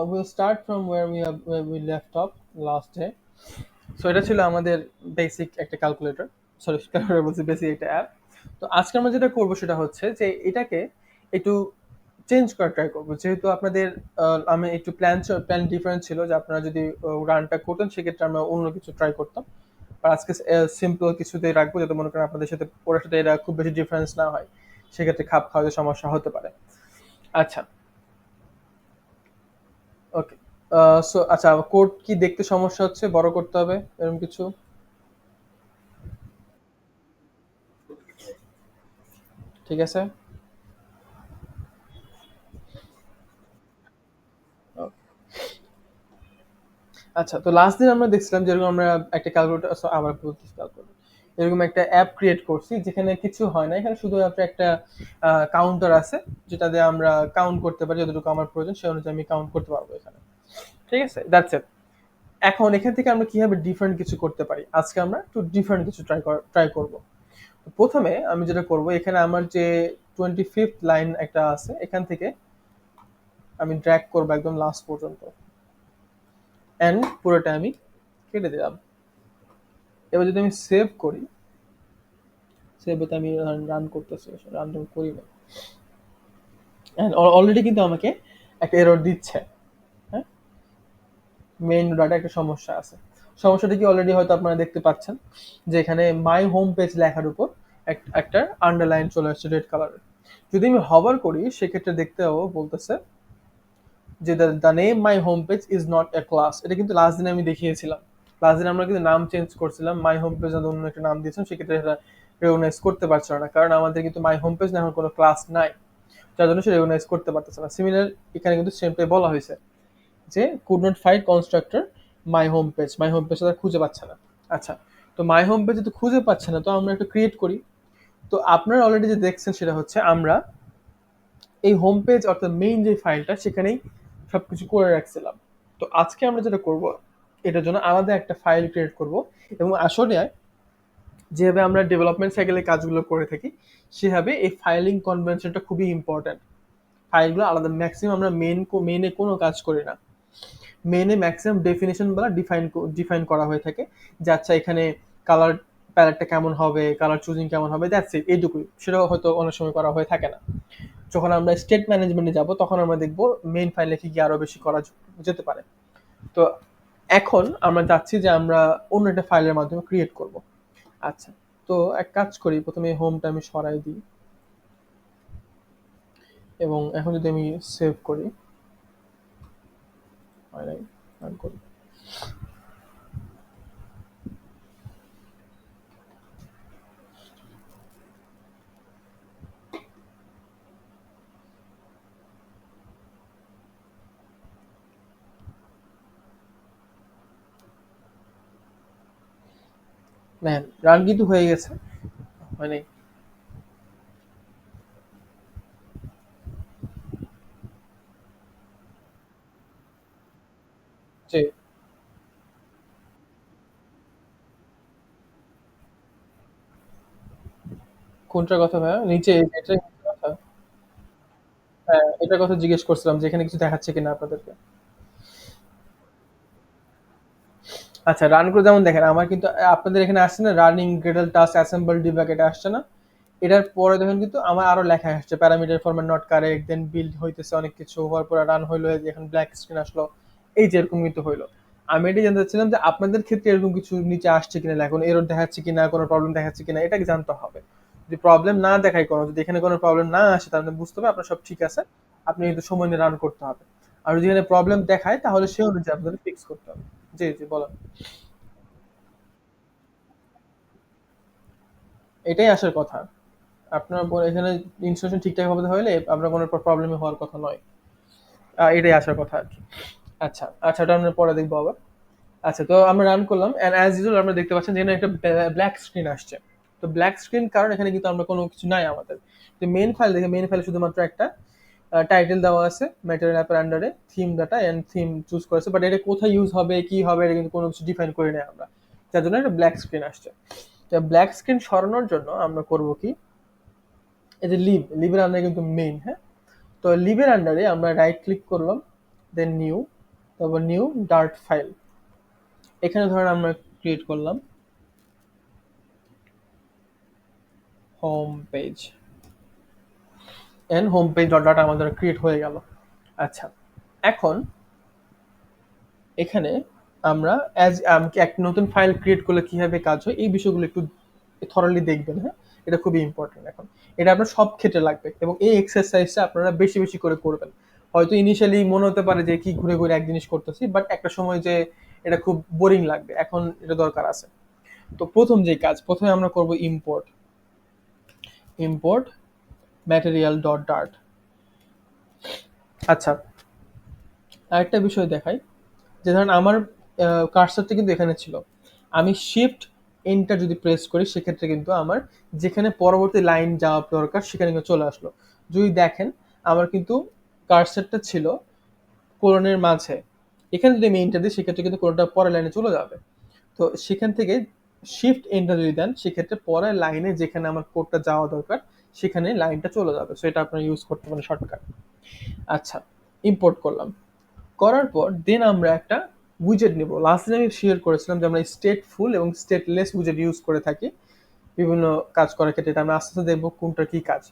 we'll start from where we left off last day. So এটা ছিল আমাদের basic একটা ক্যালকুলেটর, সরি ক্যালকুলেটর বলছি, বেসিক একটা অ্যাপ। তো আজকে আমরা যেটা করবো সেটা হচ্ছে যে এটাকে একটু চেঞ্জ করার ট্রাই করবো, যেহেতু আপনাদের আমি একটু প্ল্যান ডিফারেন্ট ছিল যে আপনারা যদি রানটা করতেন সেক্ষেত্রে আমরা অন্য কিছু ট্রাই করতাম। আর আজকে সিম্পল কিছুতেই রাখবো, যাতে মনে করেন আপনাদের সাথে ওর সাথে এটা খুব বেশি ডিফারেন্স না হয়, সেক্ষেত্রে খাপ খাওয়াতে সমস্যা হতে পারে। আচ্ছা, ওকে। সো আচ্ছা, কোড কি দেখতে সমস্যা হচ্ছে, বড় করতে হবে এরকম কিছু? ঠিক আছে। Okay. আচ্ছা, তো লাস্ট দিন আমরা দেখছিলাম যেরকম আমরা একটা ক্যালকুলেটর, আবার বলতেছি ক্যালকুলেটর, এরকম একটা অ্যাপ ক্রিয়েট করছি যেখানে কিছু হয় না, এখানে শুধুমাত্র একটা কাউন্টার আছে, যেটা দিয়ে আমরা কাউন্ট করতে পারি, যতটুকু আমার প্রয়োজন সেই অনুযায়ী আমি কাউন্ট করতে পারবো এখানে। ঠিক আছে, দ্যাটস ইট। এখন এখান থেকে আমরা কিভাবে ডিফারেন্ট কিছু করতে পারি, আজকে আমরা একটু ডিফারেন্ট কিছু ট্রাই করব। তো প্রথমে আমি যেটা করব, এখানে আমার যে 25th লাইন একটা আছে, এখান থেকে আমি ড্র্যাগ করবো একদম লাস্ট পর্যন্ত, এন্ড পুরোটা আমি কেটে দিলাম। এবার যদি আমি সেভ করি, সেভতে আমি রান করতেছি, রান করি না, অলরেডি কিন্তু আমাকে একটা এরর দিচ্ছে। হ্যাঁ, মেইন ডাটা একটা সমস্যা আছে। সমস্যাটা কি অলরেডি হয়তো আপনারা দেখতে পাচ্ছেন, যে এখানে মাই হোম পেজ লেখার উপর একটা আন্ডারলাইন চলে আসছে রেড কালারের। যদি আমি হভার করি সেক্ষেত্রে দেখতে পাবো বলতেছে যে the name my home page is not a class. এটা কিন্তু লাস্ট দিন আমি দেখিয়েছিলাম। লাস্ট দিন আমরা কিন্তু নাম চেঞ্জ করছিলাম, মাই হোম পেজ অন্য একটা নাম দিয়েছিলাম, সেক্ষেত্রে এটা রেকগনাইজ করতে পারছিল না, কারণ আমাদের কিন্তু মাই হোম পেজ না এখন কোনো ক্লাস নাই, যার জন্য সে রেকগনাইজ করতে পারতেছে না। সিমিলার এখানে কিন্তু সেমটাই বলা হয়েছে যে could not find constructor my home page তারা খুঁজে পাচ্ছে না। আচ্ছা, তো মাই হোম পেজ তো খুঁজে পাচ্ছে না, তো আমরা একটা ক্রিয়েট করি। তো আপনারা অলরেডি যে দেখছেন সেটা হচ্ছে আমরা এই হোম পেজ অর্থাৎ মেইন যে ফাইলটা সেখানেই সবকিছু করে রাখছিলাম। তো আজকে আমরা যেটা করব, এটার জন্য আলাদা একটা ফাইল ক্রিয়েট করব, এবং আসলে যেভাবে আমরা ডেভেলপমেন্ট সাইকেলে কাজগুলো করে থাকি সেভাবে এই ফাইলিং কনভেনশনটা খুবই ইম্পর্ট্যান্ট। ফাইলগুলো আলাদা, ম্যাক্সিমাম আমরা মেইনে কোনো কাজ করি না। মেইনে ম্যাক্সিমাম ডেফিনেশন বলা ডিফাইন করা হয়ে থাকে, যে আচ্ছা এখানে কালার প্যালেটটা কেমন হবে, কালার চুজিং কেমন হবে, দ্যাটস ইট, এইটুকুই। সেটাও হয়তো অনেক সময় করা হয়ে থাকে না। যখন আমরা স্টেট ম্যানেজমেন্টে যাব তখন আমরা দেখব মেইন ফাইলে কি কি আরো বেশি করা যেতে পারে। তো এখন আমরা যাচ্ছি যে আমরা অন্য একটা ফাইলের মাধ্যমে ক্রিয়েট করব। আচ্ছা, তো এক কাজ করি, প্রথমে হোমটা আমি সরাই দিই, এবং এখন যদি আমি সেভ করি, হয় নাই, রান করি। ম্যান, রান কিন্তু হয়ে গেছে, হয় নাই। যে কোনটার কথা ভাইয়া, নিচে এটার কথা? হ্যাঁ, এটার কথা জিজ্ঞেস করছিলাম যে এখানে কিছু দেখাচ্ছে কিনা আপনাদেরকে। আচ্ছা, রান করে যেমন দেখেন, আমার কিন্তু আপনাদের এখানে আসছে না রানিং গ্রেডাল টাস্ক অ্যাসেম্বল ডিবাগ, এটা আসছে না? এটার পরে দেখেন কিন্তু আমার আরো লেখা আসছে parameter format not correct, then build হইতেছে অনেক কিছু হওয়ার পরে রান হইলো, এই যে এখন ব্ল্যাক স্ক্রিন আসলো, এই যে এরকম কিন্তু হইলো। আমি এটাই জানতে চাচ্ছিলাম যে আপনাদের ক্ষেত্রে এরকম কিছু নিচে আসছে কিনা, এখন এরর দেখাচ্ছে কিনা, কোনো প্রবলেম দেখাচ্ছে কিনা, এটাকে জানতে হবে। যদি প্রবলেম না দেখায় কোনো, যদি এখানে কোনো প্রবলেম না আসে, তাহলে বুঝতে হবে আপনার সব ঠিক আছে, আপনি কিন্তু সময় নিয়ে রান করতে হবে। আর যদি এখানে প্রবলেম দেখায় তাহলে সে অনুযায়ী আপনাদের ফিক্স করতে হবে। জি জি, বলেন। এটাই আসার কথা। আপনার এখানে ইনস্টলেশন ঠিকঠাক ভাবে হলে আপনার কোনো প্রবলেম হওয়ার কথা নয়। এটাই আসার কথা আর কি। আচ্ছা আচ্ছা, ওটা আমরা পরে দেখবো আবার। আচ্ছা, তো আমরা রান করলাম, এন্ড অ্যাজ ইউজুয়াল আমরা দেখতে পাচ্ছেন যে এখানে একটা ব্ল্যাক স্ক্রিন আসছে। তো ব্ল্যাক স্ক্রিন কারণ এখানে কিন্তু আমরা কোনো কিছু নাই আমাদের। তো মেইন ফাইল দেখে, মেইন ফাইলে শুধুমাত্র একটা টাইটেল দেওয়া আছে ম্যাটেরিয়াল অ্যাপের আন্ডারে theme data and theme choose করেছে, বাট এটা কোথায় ইউজ হবে কি হবে এটা কিন্তু কোনো কিছু ডিফাইন করি নাই আমরা, যার জন্য একটা ব্ল্যাক স্ক্রিন আসছে। তো ব্ল্যাক স্ক্রিন সরানোর জন্য আমরা করব কি, এই যে লিভের আন্ডারে কিন্তু মেইন, হ্যাঁ, তো লিভের আন্ডারে আমরা রাইট ক্লিক করলাম, দেন নিউ, তারপর নিউ ডার্ট ফাইল। এখানে ধরেন আমরা ক্রিয়েট করলাম home page, and home page dot data আমাদের ক্রিয়েট হয়ে গেল। আচ্ছা, এখন এখানে আমরা একটা নতুন ফাইল ক্রিয়েট করলে কিভাবে কাজ হয় এই বিষয়গুলো একটু থরলি দেখবেন। হ্যাঁ, এটা খুবই ইম্পর্টেন্ট। এখন এটা আপনার সব ক্ষেত্রে লাগবে এবং এই এক্সারসাইজটা আপনারা বেশি বেশি করে করবেন। হয়তো ইনিশিয়ালি মনে হতে পারে যে কি ঘুরে ঘুরে এক জিনিস করতেছি, বাট একটা সময় যে এটা খুব বোরিং লাগবে, এখন এটা দরকার আছে। তো প্রথম যে কাজ, প্রথমে আমরা করব import, import material dot dart. আচ্ছা, আরেকটা বিষয় দেখাই, যে ধরেন আমার কার্সারটা কিন্তু এখানে ছিল, আমি শিফট এন্টার যদি প্রেস করি সেক্ষেত্রে কিন্তু আমার যেখানে পরবর্তী লাইন যাওয়া দরকার সেখানে কিন্তু চলে আসলো। যদি দেখেন আমার কিন্তু কার্সারটা ছিল কোলনের মাঝে, এখানে যদি আমি এন্টার দিই সেক্ষেত্রে কিন্তু কোলনটা পরের লাইনে চলে যাবে। তো সেখান থেকে শিফট এন্টার যদি দেন সেক্ষেত্রে পরের লাইনে যেখানে আমার কোডটা যাওয়া দরকার সেখানে লাইনটা চলে যাবে। সো এটা আপনারা ইউজ করতে পারেন শর্টকাট। আচ্ছা, ইম্পোর্ট করলাম, করার পর দেন আমরা একটা উইজেট নেব। লাস্ট দিন আমি শেয়ার করেছিলাম যে আমরা স্টেটফুল এবং স্টেটলেস উইজেট ইউজ করে থাকি বিভিন্ন কাজ করার ক্ষেত্রে। এটা আমরা আস্তে আস্তে দেখবো কোনটা কি কাজ।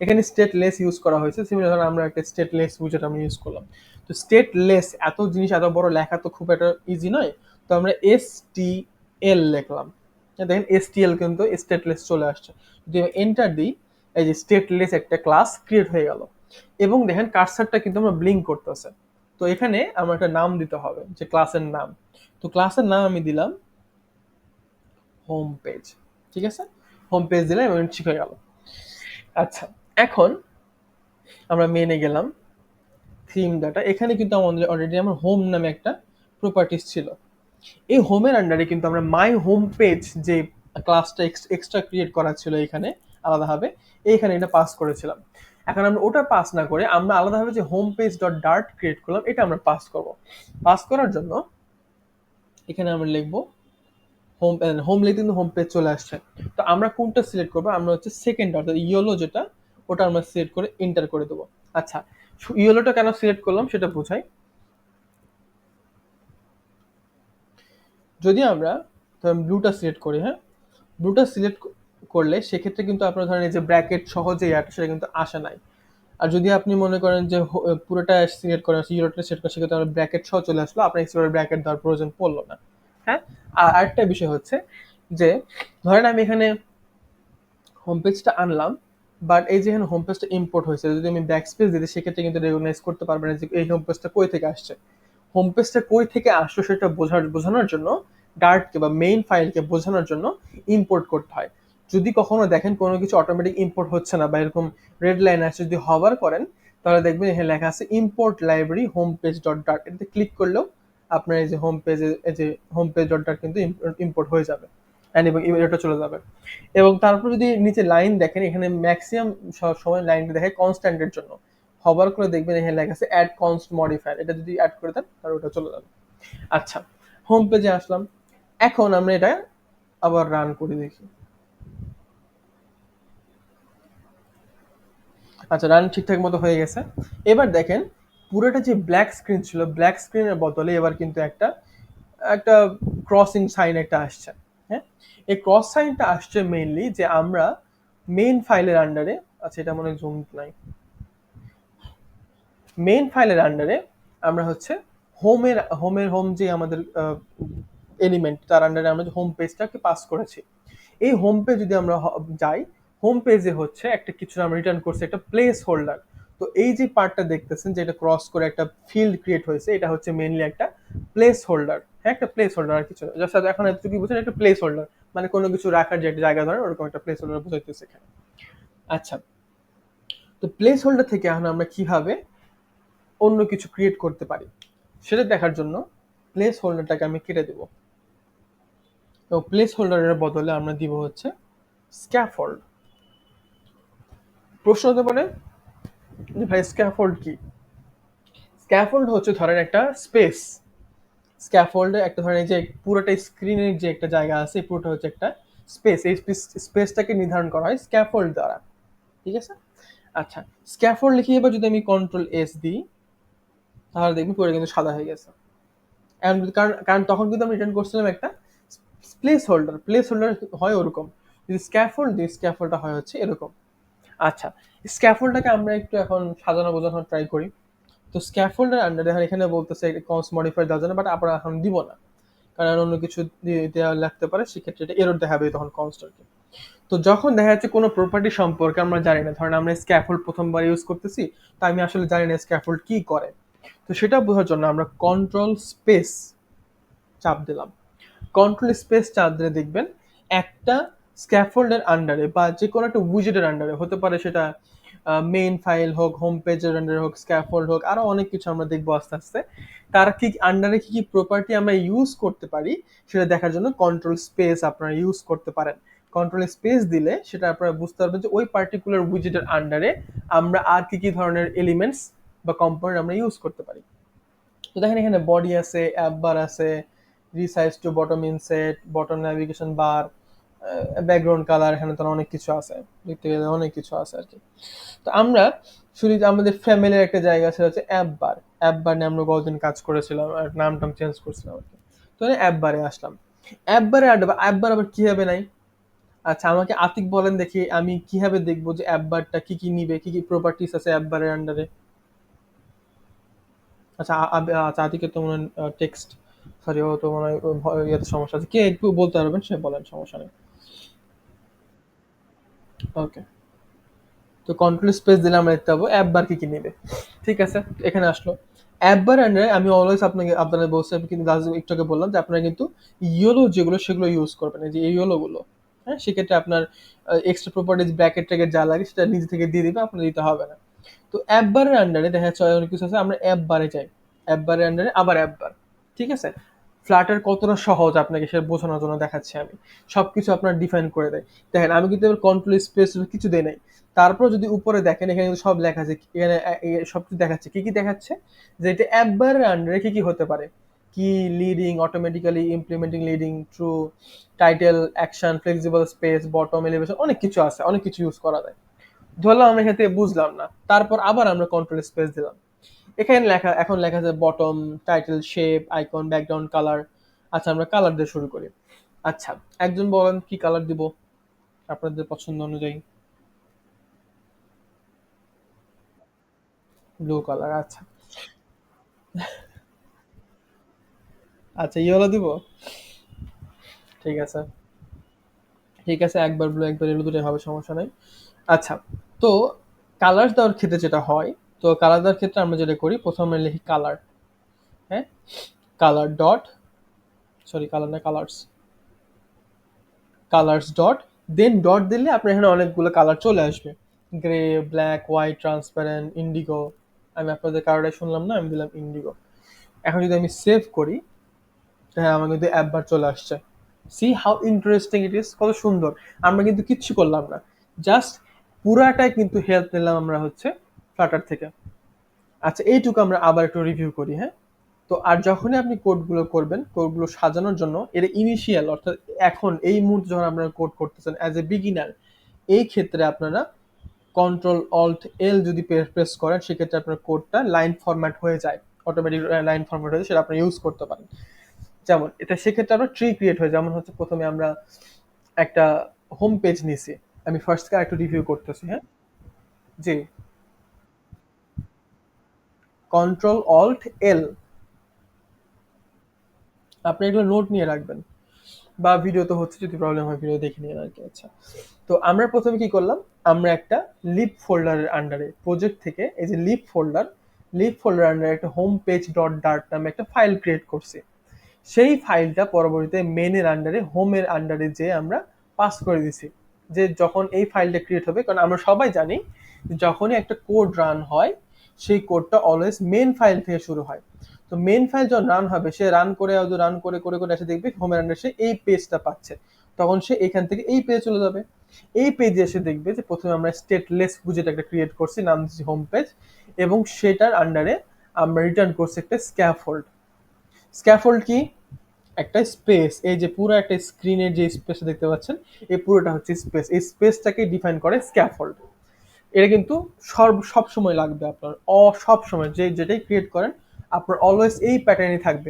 এখানে স্টেটলেস ইউজ করা হয়েছে, সিমিলার আমরা একটা স্টেটলেস উইজেট আমরা ইউজ করলাম। তো স্টেটলেস এত জিনিস এত বড় লেখা তো খুব একটা ইজি নয়, তো আমরা STL লিখলাম। দেখেন STL কিন্তু স্টেটলেস চলে আসছে। যদি আমি এন্টার দিই এই যে স্টেটলেস একটা ক্লাস ক্রিয়েট হয়ে গেল এবং দেখেন কার্সারটা কিন্তু আমরা ব্লিঙ্ক করতেছে। তো এখানে আমার একটা নাম দিতে হবে, যে ক্লাসের নাম। তো ক্লাসের নাম আমি দিলাম হোম পেজ, ঠিক আছে, হোম পেজ দিলাম এবং ঠিক হয়ে গেল। আচ্ছা, এখন আমরা মেনে গেলাম থিম ডাটা। এখানে কিন্তু আমাদের অলরেডি আমার হোম নামে একটা প্রপার্টিস ছিল। এই হোমের আন্ডারে কিন্তু আমরা মাই হোম পেজ যে ক্লাসটা এক্সট্রা ক্রিয়েট করা ছিল এখানে আলাদাভাবে, এইখানে এটা পাস করেছিলাম। এখন আমরা ওটা পাস না করে আমরা আলাদাভাবে যে home page dot dart create করলাম এটা আমরা পাস করব। পাস করার জন্য এখানে আমরা লিখবো হোম, হোম লিখে কিন্তু হোম পেজ চলে আসছে। তো আমরা কোনটা সিলেক্ট করবো, আমরা হচ্ছে সেকেন্ড অর্থাৎ ইয়েলো যেটা, ওটা আমরা সিলেক্ট করে এন্টার করে দেবো। আচ্ছা, ইয়েলোটা কেন সিলেক্ট করলাম সেটা বোঝাই। যদি আমরা ধরেন ব্লুটা সিলেক্ট করি, হ্যাঁ, ব্লুটা সিলেক্ট করলে সেক্ষেত্রে কিন্তু আপনার ধরেন এই যে ব্র্যাকেট সহ যে ইয়াটা সেটা কিন্তু আসে নাই। আর যদি আপনি মনে করেন যে পুরোটা সিলেক্ট করেন, ইয়েলোটা সিলেক্ট করেন, সেক্ষেত্রে আমরা ব্র্যাকেট সহ চলে আসলো, আপনার এক্সট্রা ব্র্যাকেট দেওয়ার প্রয়োজন পড়লো না। হ্যাঁ, আর আরেকটা বিষয় হচ্ছে যে ধরেন আমি এখানে হোম পেজটা আনলাম, বাট এই যে এখানে হোম পেজটা ইম্পোর্ট হয়েছে, যদি আমি ব্যাক স্পেস দিই সেক্ষেত্রে কিন্তু রেকগনাইজ করতে পারবে না যে এই হোম পেজটা কই থেকে আসছে। হোম পেজটা কই থেকে আসলো সেটা বোঝানোর জন্য ডার্টকে বা মেইন ফাইলকে বোঝানোর জন্য ইম্পোর্ট করতে হয়। যদি কখনো দেখেন কোনো কিছু অটোমেটিক ইম্পোর্ট হচ্ছে না বা এরকম রেড লাইন আসছে, যদি হভার করেন তাহলে দেখবেন এখানে লেখা আছে import library home page dot dart. এটাতে ক্লিক করলেও আপনার এই যে হোম পেজে এই যে হোম পেজ ডট ডার্ট কিন্তু ইম্পোর্ট হয়ে যাবে এবং এটা চলে যাবে। এবং তারপর যদি নিচে লাইন দেখেন, এখানে ম্যাক্সিমাম সময় লাইনটা দেখে কনস্ট্যান্টের জন্য, হবার করে দেখবেন এখানে লেখা আছে অ্যাড কনস্ট মডিফায়ার, এটা যদি অ্যাড করে দেন তাহলে ওটা চলে যাবে। আচ্ছা, হোম পেজে আসলাম, এখন আমরা এটা আবার রান করে দেখি। আচ্ছা, রান ঠিকঠাক মতো হয়ে গেছে। এবার দেখেন পুরোটা যে ব্ল্যাক স্ক্রিন ছিল, ব্ল্যাক স্ক্রিনের বদলে এবার কিন্তু একটা একটা ক্রসিং সাইন একটা আসছে। হ্যাঁ, এই ক্রস সাইনটা আসছে মেইনলি যে আমরা মেইন ফাইলের আন্ডারে, আচ্ছা এটা মনে জুম নাই, মেইন ফাইলের আন্ডারে আমরা হচ্ছে হোম যে আমাদের এলিমেন্ট তার আন্ডারে আমরা হোম পেজটাকে পাস করেছি। এই হোম পেজ যদি আমরা যাই, হোম পেজে হচ্ছে একটা কিছু আমরা রিটার্ন করছি, একটা প্লেস হোল্ডার। তো এই যে পার্টটা দেখতেছেন যে এটা ক্রস করে একটা ফিল্ড ক্রিয়েট হয়েছে, এটা হচ্ছে মেইনলি একটা প্লেস হোল্ডার। হ্যাঁ, একটা প্লেস হোল্ডার আর কিছু না, জাস্ট এখন এতটুকু বুঝছেন, একটা প্লেস হোল্ডার মানে কোনো কিছু রাখার যে একটা জায়গা ধরেন ওরকম একটা প্লেস হোল্ডার বোঝাইতেছে এখানে। আচ্ছা, তো প্লেস হোল্ডার থেকে এখন আমরা কিভাবে অন্য কিছু ক্রিয়েট করতে পারি সেটা দেখার জন্য প্লেস হোল্ডারটাকে আমি কেটে দেব এবং প্লেস হোল্ডারের বদলে আমরা দিব হচ্ছে স্ক্যাফোল্ড। প্রশ্ন হতে পারে যে ভাই স্ক্যাফোল্ড কি? স্ক্যাফোল্ড হচ্ছে ধরেন একটা স্পেস, স্ক্যাফোল্ডে একটা ধরেন এই যে পুরোটা স্ক্রিনের যে একটা জায়গা আছে পুরোটা হচ্ছে একটা স্পেস, এই স্পেসটাকে নির্ধারণ করা হয় স্ক্যাফোল্ড দ্বারা, ঠিক আছে। আচ্ছা, স্ক্যাফোল্ড লিখে এবার যদি আমি কন্ট্রোল এস দিই তাহলে দেখবেন পুরো কিন্তু সাদা হয়ে গেছে। এখন কারণ কারণ তখন কিন্তু আমি রিটার্ন করছিলাম একটা প্লেস হোল্ডার হয় ওরকম, যদি স্ক্যাফোল্ড দিই স্ক্যাফোল্ডটা হয় হচ্ছে এরকম। আচ্ছা, স্ক্যাফোল্ডটাকে আমরা একটু এখন সাজানো বোঝানো ট্রাই করি। তো স্ক্যাফোল্ডের আন্ডারে এখন এখানে বলতেছে কস্ট মডিফাই দেওয়ার জন্য, বাট আমরা এখন দিব না, কারণ অন্য কিছু দেওয়া লাগতে পারে, সেক্ষেত্রে এটা এরর দেখাবে তখন কনস্ট্রাক্টকে। তো যখন দেখা যাচ্ছে কোনো প্রপার্টি সম্পর্কে আমরা জানি না, ধরেন আমরা স্ক্যাফোল্ড প্রথমবার ইউজ করতেছি, তো আমি আসলে জানি না স্ক্যাফোল্ড কি করে, তো সেটা বোঝার জন্য আমরা কন্ট্রোল স্পেস চাপ দিলাম। কন্ট্রোল স্পেস চাপ দিলে দেখবেন একটা স্ক্যাফোল্ডের আন্ডারে বা যে কোনো একটা উইজেটের আন্ডারে, হতে পারে সেটা মেইন ফাইল হোক, হোম পেজের আন্ডারে হোক, স্ক্যাফোল্ড হোক, আরো অনেক কিছু আমরা দেখবো আস্তে আস্তে, তার কি আন্ডারে কি কি প্রপার্টি আমরা ইউজ করতে পারি সেটা দেখার জন্য কন্ট্রোল স্পেস আপনারা ইউজ করতে পারেন। কন্ট্রোল স্পেস দিলে সেটা আপনারা বুঝতে পারবেন যে ওই পার্টিকুলার উইজেটের আন্ডারে আমরা আর কি কি ধরনের এলিমেন্টস বা কম্পোনেন্ট আমরা ইউজ করতে পারি। তো দেখেন এখানে বডি আছে, অ্যাপ বার আছে, resize to bottom inset, bottom navigation bar, background colour, এখানে তো অনেক কিছু আছে, দেখতে গেলে অনেক কিছু আছে আর কি। তো আমরা শুধু আমাদের ফ্যামিলির একটা জায়গা সেটা হচ্ছে অ্যাপ বার। অ্যাপ বার নিয়ে আমরা কতদিন কাজ করেছিলাম আর নাম টাম চেঞ্জ করছিলাম আর কি। তো অ্যাপ বারে আসলাম। অ্যাপ বার আবার কিভাবে নাই? আচ্ছা, আমাকে আতিক বলেন দেখি আমি কিভাবে দেখবো যে অ্যাপ বারটা কি কি নিবে, কি কি প্রপার্টিস আছে অ্যাপ বারের আন্ডারে। আচ্ছা, আচ্ছা, আতিকের তো মনে হয় টেক্সট, সরি, ও তো মনে হয় ইয়েতে সমস্যা আছে, কে একটু বলতে পারবেন, সে বলেন, সমস্যা নেই। ওকে, তো কন্ট্রোল স্পেস দিলে আমরা দেখতে পাবো অ্যাপ বার কি কি নেবে। ঠিক আছে, এখানে আসলো অ্যাপ বার আন্ডারে। আমি অলওয়েজ আপনাদের বলছি, আমি কিন্তু একটু আগে বললাম যে আপনারা কিন্তু ইয়েলো যেগুলো সেগুলো ইউজ করবেন, এই যে এই ইয়েলো গুলো। হ্যাঁ, সেক্ষেত্রে আপনার এক্সট্রা প্রপার্টিজ ব্র্যাকেট ট্র্যাকেট যা লাগে সেটা নিজে থেকে দিয়ে দিবে, আপনার দিতে হবে না। তো অ্যাপ বারের আন্ডারে দেখা যাচ্ছে অনেক কিছু আছে, আমরা অ্যাপ বারে যাই, অ্যাপ বারের আন্ডারে আবার অ্যাপ বার। ঠিক আছে, ফ্লাটার কতটা সহজ আপনাকে সেটা বোঝানোর জন্য দেখাচ্ছি আমি। সবকিছু আপনার ডিফাইন করে দেয়। দেখেন আমি কিন্তু এবার কন্ট্রোল স্পেস কিছু দেই নাই। তারপর যদি উপরে দেখেন এখানে কিন্তু সব লেখা আছে, এখানে সবকিছু দেখাচ্ছে, কি কি দেখাচ্ছে, যে এটা অ্যাপ বারের আন্ডারে কি কি হতে পারে, কি leading, automatically implementing leading, true, title, action, flexible space, bottom elevation, অনেক কিছু আছে, অনেক কিছু ইউজ করা যায়। ধরলাম আমরা এখান থেকে বুঝলাম না, তারপর আবার আমরা কন্ট্রোল স্পেস দিলাম। এখানে লেখা, এখন লেখা আছে bottom, title, shape, icon, background colour. আচ্ছা, আমরা কালার দিয়ে শুরু করি। আচ্ছা, একজন বলেন কি কালার দিব আপনাদের পছন্দ অনুযায়ী। ব্লু কালার, আচ্ছা। আচ্ছা, ইয়েলো দিব, ঠিক আছে। ঠিক আছে, একবার ব্লু একবার ইয়েলো, দুটোই হবে, সমস্যা নাই। আচ্ছা, তো কালার দেওয়ার ক্ষেত্রে যেটা হয়, তো কালার দেওয়ার ক্ষেত্রে আমরা যেটা করি, প্রথমে লিখি কালার। হ্যাঁ, কালার ডট, সরি কালার না, কালার্স, কালার্স ডট, দেন ডট দিলে আপনার এখানে অনেকগুলো কালার চলে আসবে, grey, black, white, transparent, Indigo. আমি আপনাদের কারোটাই শুনলাম না, আমি দিলাম ইন্ডিগো। এখন যদি আমি সেভ করি, হ্যাঁ আমার কিন্তু অ্যাপ বার চলে আসছে। C how interesting it is, কত সুন্দর। আমরা কিন্তু কিচ্ছু করলাম না, জাস্ট পুরাটাই কিন্তু হেল্প নিলাম আমরা হচ্ছে ফ্লাটার থেকে। আচ্ছা, এইটুকু আমরা আবার একটু রিভিউ করি, হ্যাঁ। তো আর যখনই আপনি কোডগুলো করবেন, কোডগুলো সাজানোর জন্য, এটা ইনিশিয়াল অর্থাৎ এখন এই মুহূর্তে যখন আপনারা কোড করতেছেন অ্যাজ এ বিগিনার, এই ক্ষেত্রে আপনারা কন্ট্রোল অল্ট এল যদি প্রেস করেন, সেক্ষেত্রে আপনার কোডটা লাইন ফরম্যাট হয়ে যায়, অটোমেটিক লাইন ফরম্যাট হয়ে যায়, সেটা আপনি ইউজ করতে পারেন। যেমন এটা, সেক্ষেত্রে আমরা ট্রি ক্রিয়েট হয়, যেমন হচ্ছে প্রথমে আমরা একটা হোম পেজ নিছি, আমি ফার্স্ট থেকে একটু রিভিউ করতেছি, হ্যাঁ। জি, কন্ট্রোল অল্ট এল, আপনি এগুলো নোট নিয়ে রাখবেন, বা ভিডিও তো হচ্ছে, যদি প্রবলেম হয় ভিডিও দেখে নিন আর কি। আচ্ছা, তো আমরা প্রথমে কি করলাম, আমরা একটা লিপ ফোল্ডারের আন্ডারে প্রজেক্ট থেকে, এই যে লিপ ফোল্ডার আন্ডারে একটা হোম পেজ ডট ডার্ট নামে একটা ফাইল ক্রিয়েট করছি। সেই ফাইলটা পরবর্তীতে মেনের আন্ডারে, হোমের আন্ডারে যে আমরা পাস করে দিছি, যে যখন এই ফাইলটা ক্রিয়েট হবে, কারণ আমরা সবাই জানি যে যখনই একটা কোড রান হয়, সেই কোডটা অলওয়েজ মেন ফাইল থেকে শুরু হয়। তো মেন ফাইল যখন রান হবে, সে রান করে রান করে করে করে এসে দেখবে হোমের আন্ডারে সে এই পেজটা পাচ্ছে, তখন সে এখান থেকে এই পেজে চলে যাবে। এই পেজে এসে দেখবে যে প্রথমে আমরা স্টেটলেস বুঝে একটা ক্রিয়েট করছি, নাম দিচ্ছি হোম পেজ, এবং সেটার আন্ডারে আমরা রিটার্ন করছি একটা স্ক্যাফোল্ড। স্ক্যাফোল্ড কি? একটা স্পেস, এই যে পুরো একটা স্ক্রিনের যে স্পেস দেখতে পাচ্ছেন, এই পুরোটা হচ্ছে স্পেস, এই স্পেসটাকে ডিফাইন করে স্ক্যাফোল্ড। এটা কিন্তু সব সময় লাগবে আপনার, সব সময় যে যেটাই ক্রিয়েট করেন আপনার অলওয়েজ এই প্যাটার্নই থাকবে।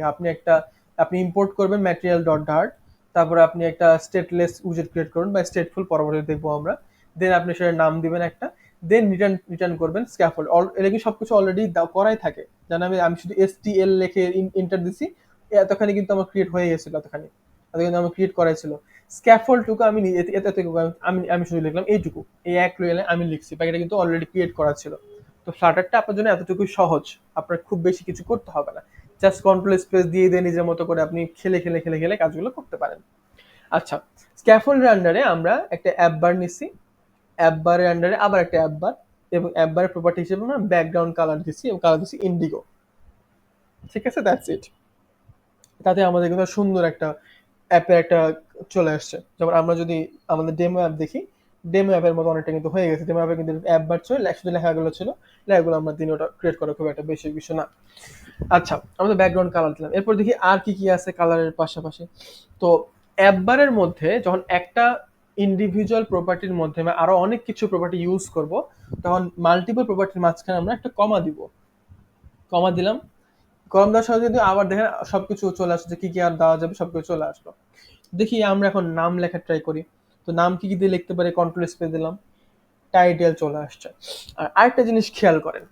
আপনি ইম্পোর্ট করবেন ম্যাটেরিয়াল ডট ডার্ট, তারপরে আপনি একটা স্টেটলেস উইজেট ক্রিয়েট করুন বা স্টেটফুল, পরবর্তীতে দেখবো আমরা। দেন আপনি সেটার নাম দিবেন একটা, দেন রিটার্ন করবেন স্ক্যাফোল্ড। এটা কি সবকিছু অলরেডি করাই থাকে, জানেন? আমি শুধু STL লিখে ইন্টার দিছি, এতখানি কিন্তু আমার ক্রিয়েট হয়ে গেছিল, এত কিন্তু আমার ক্রিয়েট করাই ছিল। স্ক্যাফোল্ডটুকু আমি আমি শুধু লিখলাম এইটুকু, এই এক লেয়ারে আমি লিখছি, বাকিটা কিন্তু অলরেডি ক্রিয়েট করা ছিল। তো ফ্লাটারটা আপনার জন্য এতটুকুই সহজ, আপনার খুব বেশি কিছু করতে হবে না। জাস্ট কন্ট্রোল স্পেস দিয়ে দিয়ে নিজের মতো করে আপনি খেলে কাজগুলো করতে পারেন। আচ্ছা, স্ক্যাফোল্ডের আন্ডারে আমরা একটা অ্যাপ বার নিচ্ছি, অ্যাপ বারের আন্ডারে আবার একটা অ্যাপ বার, এবং অ্যাপ বারের প্রপার্টি হিসেবে আমরা ব্যাকগ্রাউন্ড কালার দিচ্ছি, এবং কালার দিচ্ছি ইন্ডিগো। ঠিক আছে, দ্যাটস ইট। তাতে আমাদের কিন্তু সুন্দর একটা অ্যাপের একটা চলে আসছে। যেমন আমরা যদি আমাদের ডেমো অ্যাপ দেখি, ডেমো অ্যাপের মতো অনেকটা কিন্তু হয়ে গেছে। ডেমো অ্যাপে কিন্তু অ্যাপ বার ছিল, শুধু লেখাগুলো ছিল, লেখাগুলো আমরা দিনে ওটা ক্রিয়েট করা খুব একটা বেশি বিষয় না। আচ্ছা, আমাদের ব্যাকগ্রাউন্ড কালার দিলাম, এরপর দেখি আর কি কি আছে কালারের পাশাপাশি। তো অ্যাপ বারের মধ্যে যখন একটা ইন্ডিভিজুয়াল প্রপার্টির মধ্যে আমরা আরো অনেক কিছু প্রপার্টি ইউজ করব, তখন মাল্টিপল প্রপার্টির মাঝখানে আমরা একটা কমা দিব। কমা দিলাম, কম দেওয়ার সাথে যদি আবার দেখেন সবকিছু চলে আসছে, যে কি কি আর দেওয়া যাবে সবকিছু চলে আসলো। দেখি আমরা এখন নাম লেখা ট্রাই করি। তো নাম কি কি দিয়ে লিখতে পারি, কন্ট্রোল স্পেস দিলাম, টাইটেল চলে আসছে। আর আরেকটা জিনিস খেয়াল করেন,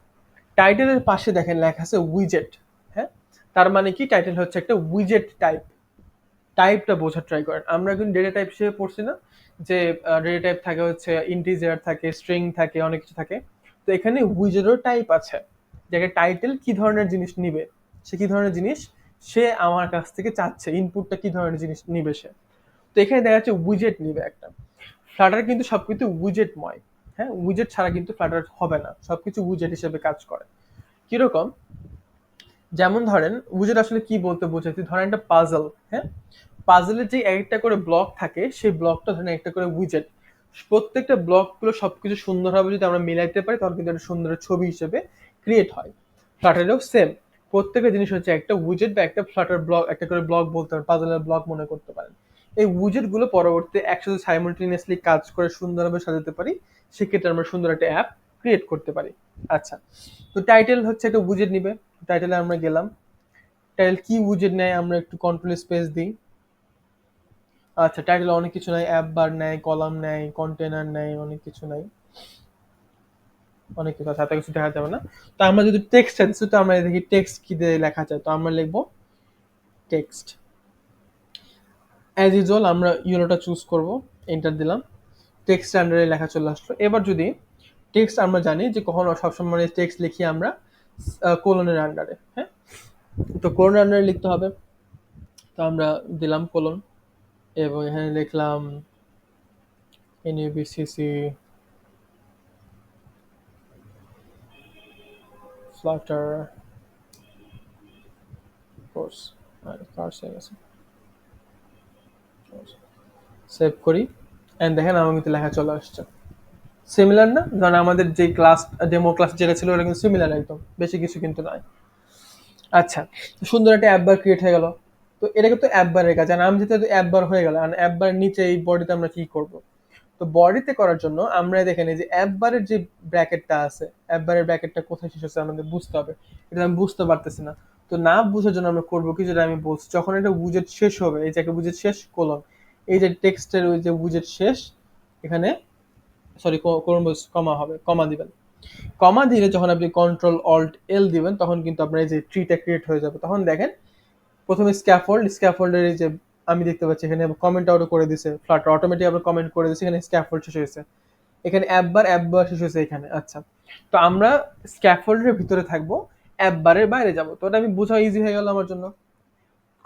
টাইটেলের পাশে দেখেন লেখা আছে উইজেট। হ্যাঁ, তার মানে কি, টাইটেল হচ্ছে একটা উইজেট টাইপ। টাইপটা বোঝার ট্রাই করেন। আমরা কিন্তু ডেটা টাইপ হিসেবে পড়ছি না, যে ডেটা টাইপ থাকে হচ্ছে ইন্টিজার থাকে, স্ট্রিং থাকে, অনেক কিছু থাকে। তো এখানে উইজেটেরও টাইপ আছে, যাকে টাইটেল কি ধরনের জিনিস নিবে, সে কি ধরনের জিনিস সে আমার কাছ থেকে চাচ্ছে, ইনপুটটা কি ধরনের জিনিস নিবে সে। তো এখানে দেখা যাচ্ছে উইজেট নিবে একটা। ফ্লাটার কিন্তু সবকিছু উইজেটময়। হ্যাঁ, উইজেট ছাড়া কিন্তু ফ্লাটার হবে না, সবকিছু উইজেট হিসেবে কাজ করে। কিরকম, যেমন ধরেন উইজেট আসলে কি বলতে বোঝাচ্ছি, ধরেন একটা পাজল। হ্যাঁ, পাজলের যে একটা করে ব্লক থাকে, সেই ব্লকটা ধরেন একটা করে উইজেট। প্রত্যেকটা ব্লকগুলো সবকিছু সুন্দরভাবে যদি আমরা মিলাইতে পারি, তখন কিন্তু একটা সুন্দর ছবি হিসেবে ক্রিয়েট হয়। ফ্লাটারেও সেম, প্রত্যেকটা জিনিস হচ্ছে একটা উইজেট বা একটা ফ্লাটার ব্লক, একটা করে ব্লক বলতে পারেন, পাজলের ব্লক মনে করতে পারেন। এই উইজেট গুলো পরবর্তীতে একসাথে সাইমultaneously কাজ করে সুন্দরভাবে সাজাতে পারি, সেক্ষেত্রে আমরা সুন্দর একটা অ্যাপ ক্রিয়েট করতে পারি। আচ্ছা, তো টাইটেল হচ্ছে একটা উইজেট নিবে, টাইটেলে আমরা গেলাম। টাইটেল কি উইজেট নেয়, আমরা একটু কন্ট্রোল স্পেস দিই। আচ্ছা, টাইটেলে অনেক কিছু নেয়, অ্যাপ বার নেয়, কলাম নেয়, কন্টেনার নেয়, অনেক কিছু নেয়, অনেক কিছু আছে, এত কিছু দেখা যাবে না। তো আমরা যদি টেক্সট দিচ্ছি, তো আমরা দেখি টেক্সট কি দিয়ে লেখা যায়, তো আমরা লিখবো টেক্সট। অ্যাজ ইউজুয়াল আমরা ইউনোটা চুজ করব, এন্টার দিলাম, টেক্সট আন্ডারে লেখা চলে আসলো। এবার যদি টেক্সট, আমরা জানি যে কখনো সবসময় টেক্সট লিখি আমরা কোলনের আন্ডারে। হ্যাঁ, তো কোলনের আন্ডারে লিখতে হবে। তো আমরা দিলাম কোলন, এবং এখানে লিখলাম NUBCC ফ্লাটার কোর্স। কার্স হয়ে গেছে, সেভ করি, এন্ড দেখেন আমার কিন্তু লেখা চলে আসছে। সিমিলার না, কারণ আমাদের যে ক্লাস, ডেমো ক্লাস যেটা ছিল ওটা কিন্তু সিমিলার, একদম বেশি কিছু কিন্তু নয়। আচ্ছা, সুন্দর একটা অ্যাপ বার ক্রিয়েট হয়ে গেল। তো এটা কিন্তু অ্যাপ বারের কাজ, আর নাম যেহেতু অ্যাপ বার হয়ে গেল, আর অ্যাপ বারের নিচে এই বডিতে আমরা কি করব। তো বডিতে করার জন্য আমরা দেখেন এই যে অ্যাপ বারের যে ব্র্যাকেটটা আছে, অ্যাপ বারের ব্র্যাকেটটা কোথায় শেষ হচ্ছে আমাদের বুঝতে হবে। এটা আমি বুঝতে পারতেছি না। তো না বুঝার জন্য আমরা করবো কি, যেটা আমি বলছি, যখন এটা উইজেট শেষ হবে, এই যে একটা উইজেট শেষ কোলন, এই যে টেক্সটের ওই যে উইজেট শেষ, এখানে সরি কোলন কমা হবে, কমা দিবেন। কমা দিলে যখন আপনি কন্ট্রোল অল্ট এল দিবেন, তখন কিন্তু আপনার এই যে ট্রিটা ক্রিয়েট হয়ে যাবে। তখন দেখেন প্রথমে স্ক্যাফোল্ডের এই যে আমি দেখতে পাচ্ছি এখানে কমেন্ট আউট করে দিছে, ফ্লাটার অটোমেটিক আবার কমেন্ট করে দিছে, এখানে স্ক্যাফোল্ড শেষ হয়েছে, এখানে অ্যাপ বার শেষ হয়েছে এখানে। আচ্ছা, তো আমরা স্ক্যাফোল্ডের ভিতরে থাকবো, অ্যাপ বারের বাইরে যাব, তো ওটা আমি বোঝা ইজি হয়ে গেল আমার জন্য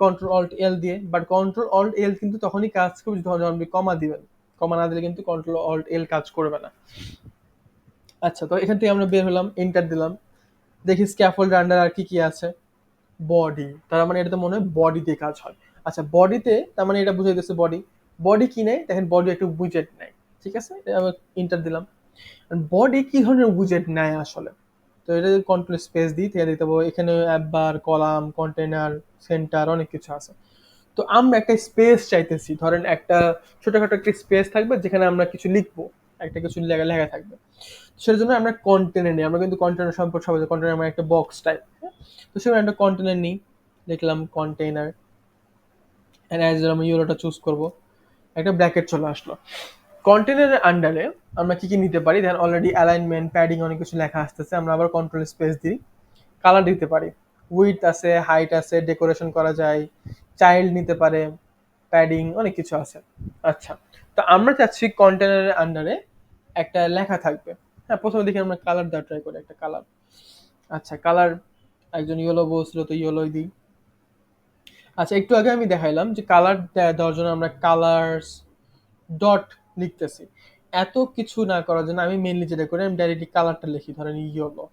কন্ট্রোল অল্ট এল দিয়ে। বাট কন্ট্রোল অল্ট এল কিন্তু তখনই কাজ করবে যখন আপনি কমা দিবেন, কমা না দিলে কিন্তু কন্ট্রোল অল্ট এল কাজ করবে না। আচ্ছা, তো এখান থেকে আমরা বের হলাম, এন্টার দিলাম, দেখি স্ক্যাফোল্ডের আন্ডার আর কি কি আছে। বডি, তার মানে এটা তো মনে হয় বডি দিয়ে কাজ হয়। আচ্ছা, বডিতে তার মানে এটা বুঝাই দিচ্ছে বডি। বডি কি নেয় দেখেন, বডি একটা উইজেট নেয়। ঠিক আছে, আমি ইন্টার দিলাম। বডি কি ধরনের উইজেট নেয় আসলে, তো এটা কন্ট্রোল স্পেস দিই, থেকে দিতে পারবো এখানে অ্যাপ বার, কলাম, কন্টেনার, সেন্টার, অনেক কিছু আছে। তো আমরা একটা স্পেস চাইতেছি, ধরেন একটা ছোটখাটো একটা স্পেস থাকবে যেখানে আমরা কিছু লিখবো, একটা কিছু লেখা লেখা থাকবে। সেটার জন্য আমরা কন্টেনার নিই। আমরা কিন্তু কন্টেনার সম্পর্কে সবাই জানি, কন্টেনার মানে একটা বক্স টাইপ। তো সেখানে একটা কন্টেনার নিই, লিখলাম কন্টেইনার, এন্ড অ্যাজ আমি ইউরোটা চুজ করব, একটা ব্র্যাকেট চলে আসলো। কন্টেনারের আন্ডারে আমরা কি কি নিতে পারি, দেন অলরেডি অ্যালাইনমেন্ট, প্যাডিং অনেক কিছু লেখা আসতেছে, আমরা আবার কন্ট্রোল স্পেস দিই, কালার দিতে পারি, উইথ আছে, হাইট আছে, ডেকোরেশন করা যায়, চাইল্ড নিতে পারে, প্যাডিং অনেক কিছু আছে। আচ্ছা, তো আমরা চাচ্ছি কন্টেনারের আন্ডারে একটা লেখা থাকবে। হ্যাঁ, প্রথমে দেখি আমরা কালার দেওয়া ট্রাই করি, একটা কালার। আচ্ছা, কালার, একজন ইয়েলো বলছিল তো ইয়েলোই দিই। আচ্ছা, একটু আগে আমি দেখাইলাম যে কালার দেওয়ার জন্য আমরা কালার্স ডট লিখতেছি। এত কিছু না করার জন্য আমি মেনলি যেটা করি, আমি ডাইরেক্টলি কালারটা লিখি, ধরেন ইয়েলো।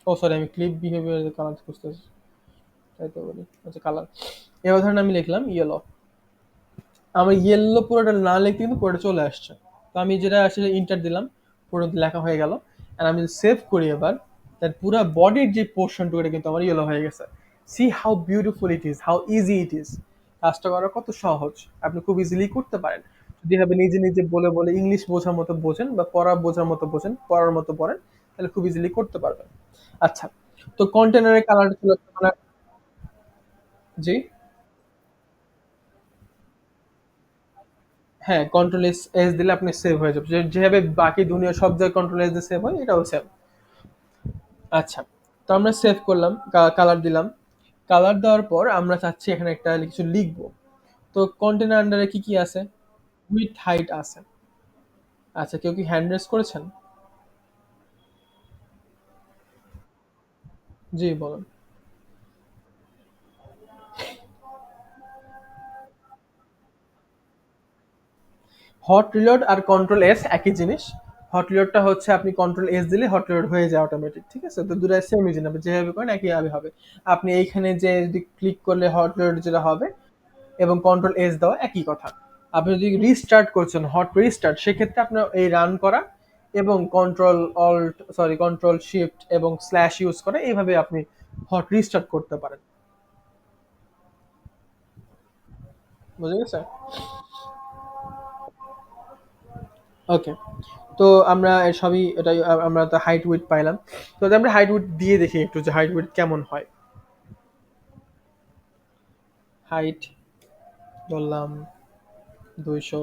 ও সরি, আমি ক্লিপ বিহেভিয়ার কালার খুঁজতেছি, তাই তো বলি। আচ্ছা, কালার, এবার ধরেন আমি লিখলাম ইয়েলো। আমার ইয়েলো পুরোটা না লিখে কিন্তু পুরোটা চলে আসছে। তো আমি যেটা আসলে ইন্টার দিলাম, পুরো লেখা হয়ে গেল। আর আমি সেভ করি এবার, তার পুরো বডির যে পোর্শনটুকু এটা কিন্তু আমার ইয়েলো হয়ে গেছে। C how beautiful it is, how easy it is. কাজটা করা কত সহজ, আপনি খুব ইজিলি করতে পারেন যদি ভাবে নিজে নিজে বলে বলে ইংলিশ বোঝার মতো বোঝেন বা পড়া বোঝার মতো বোঝেন, পড়ার মতো পড়েন, তাহলে খুব ইজিলি করতে পারবেন। আচ্ছা, তো কন্টেনারের কালার ছিল জি। হ্যাঁ, কন্ট্রোল এস এস দিলে আপনি সেভ হয়ে যাবে, যেভাবে বাকি দুনিয়া সব জায়গায় কন্ট্রোল এস দিয়ে সেভ হয়, এটাও সেভ। আচ্ছা, তো আমরা সেভ করলাম, কালার দিলাম। কালার দেওয়ার পর আমরা চাচ্ছি এখানে একটা কিছু লিখবো। তো কন্টেনার আন্ডারে কি কি আছে? উইথ হাইট আছে। আচ্ছা, কেউ কি হ্যান্ড রেজ করেছেন? জি বলুন। হট রিলোড আর কন্ট্রোল এস একই জিনিস। হট রিলোডটা হচ্ছে আপনি কন্ট্রোল এস দিলে হট রিলোড হয়ে যায় অটোমেটিক, ঠিক আছে? তো দুটো সেম জিনিস, আপনি যেভাবে করেন একই ভাবে হবে। আপনি এইখানে যে যদি ক্লিক করলে হট রিলোড যেটা হবে, এবং কন্ট্রোল এস দেওয়া একই কথা। আপনি যদি রিস্টার্ট করছেন, হট রিস্টার্ট, সেক্ষেত্রে আপনার এই রান করা এবং কন্ট্রোল শিফট এবং স্ল্যাশ ইউজ করে এইভাবে আপনি হট রিস্টার্ট করতে পারেন। বুঝে গেছে? ওকে, তো আমরা সবই এটাই, আমরা তো হাইট উইড পাইলাম। তো আমরা হাইট উইড দিয়ে দেখি একটু যে হাইট উইড কেমন হয়। হাইট বললাম 200,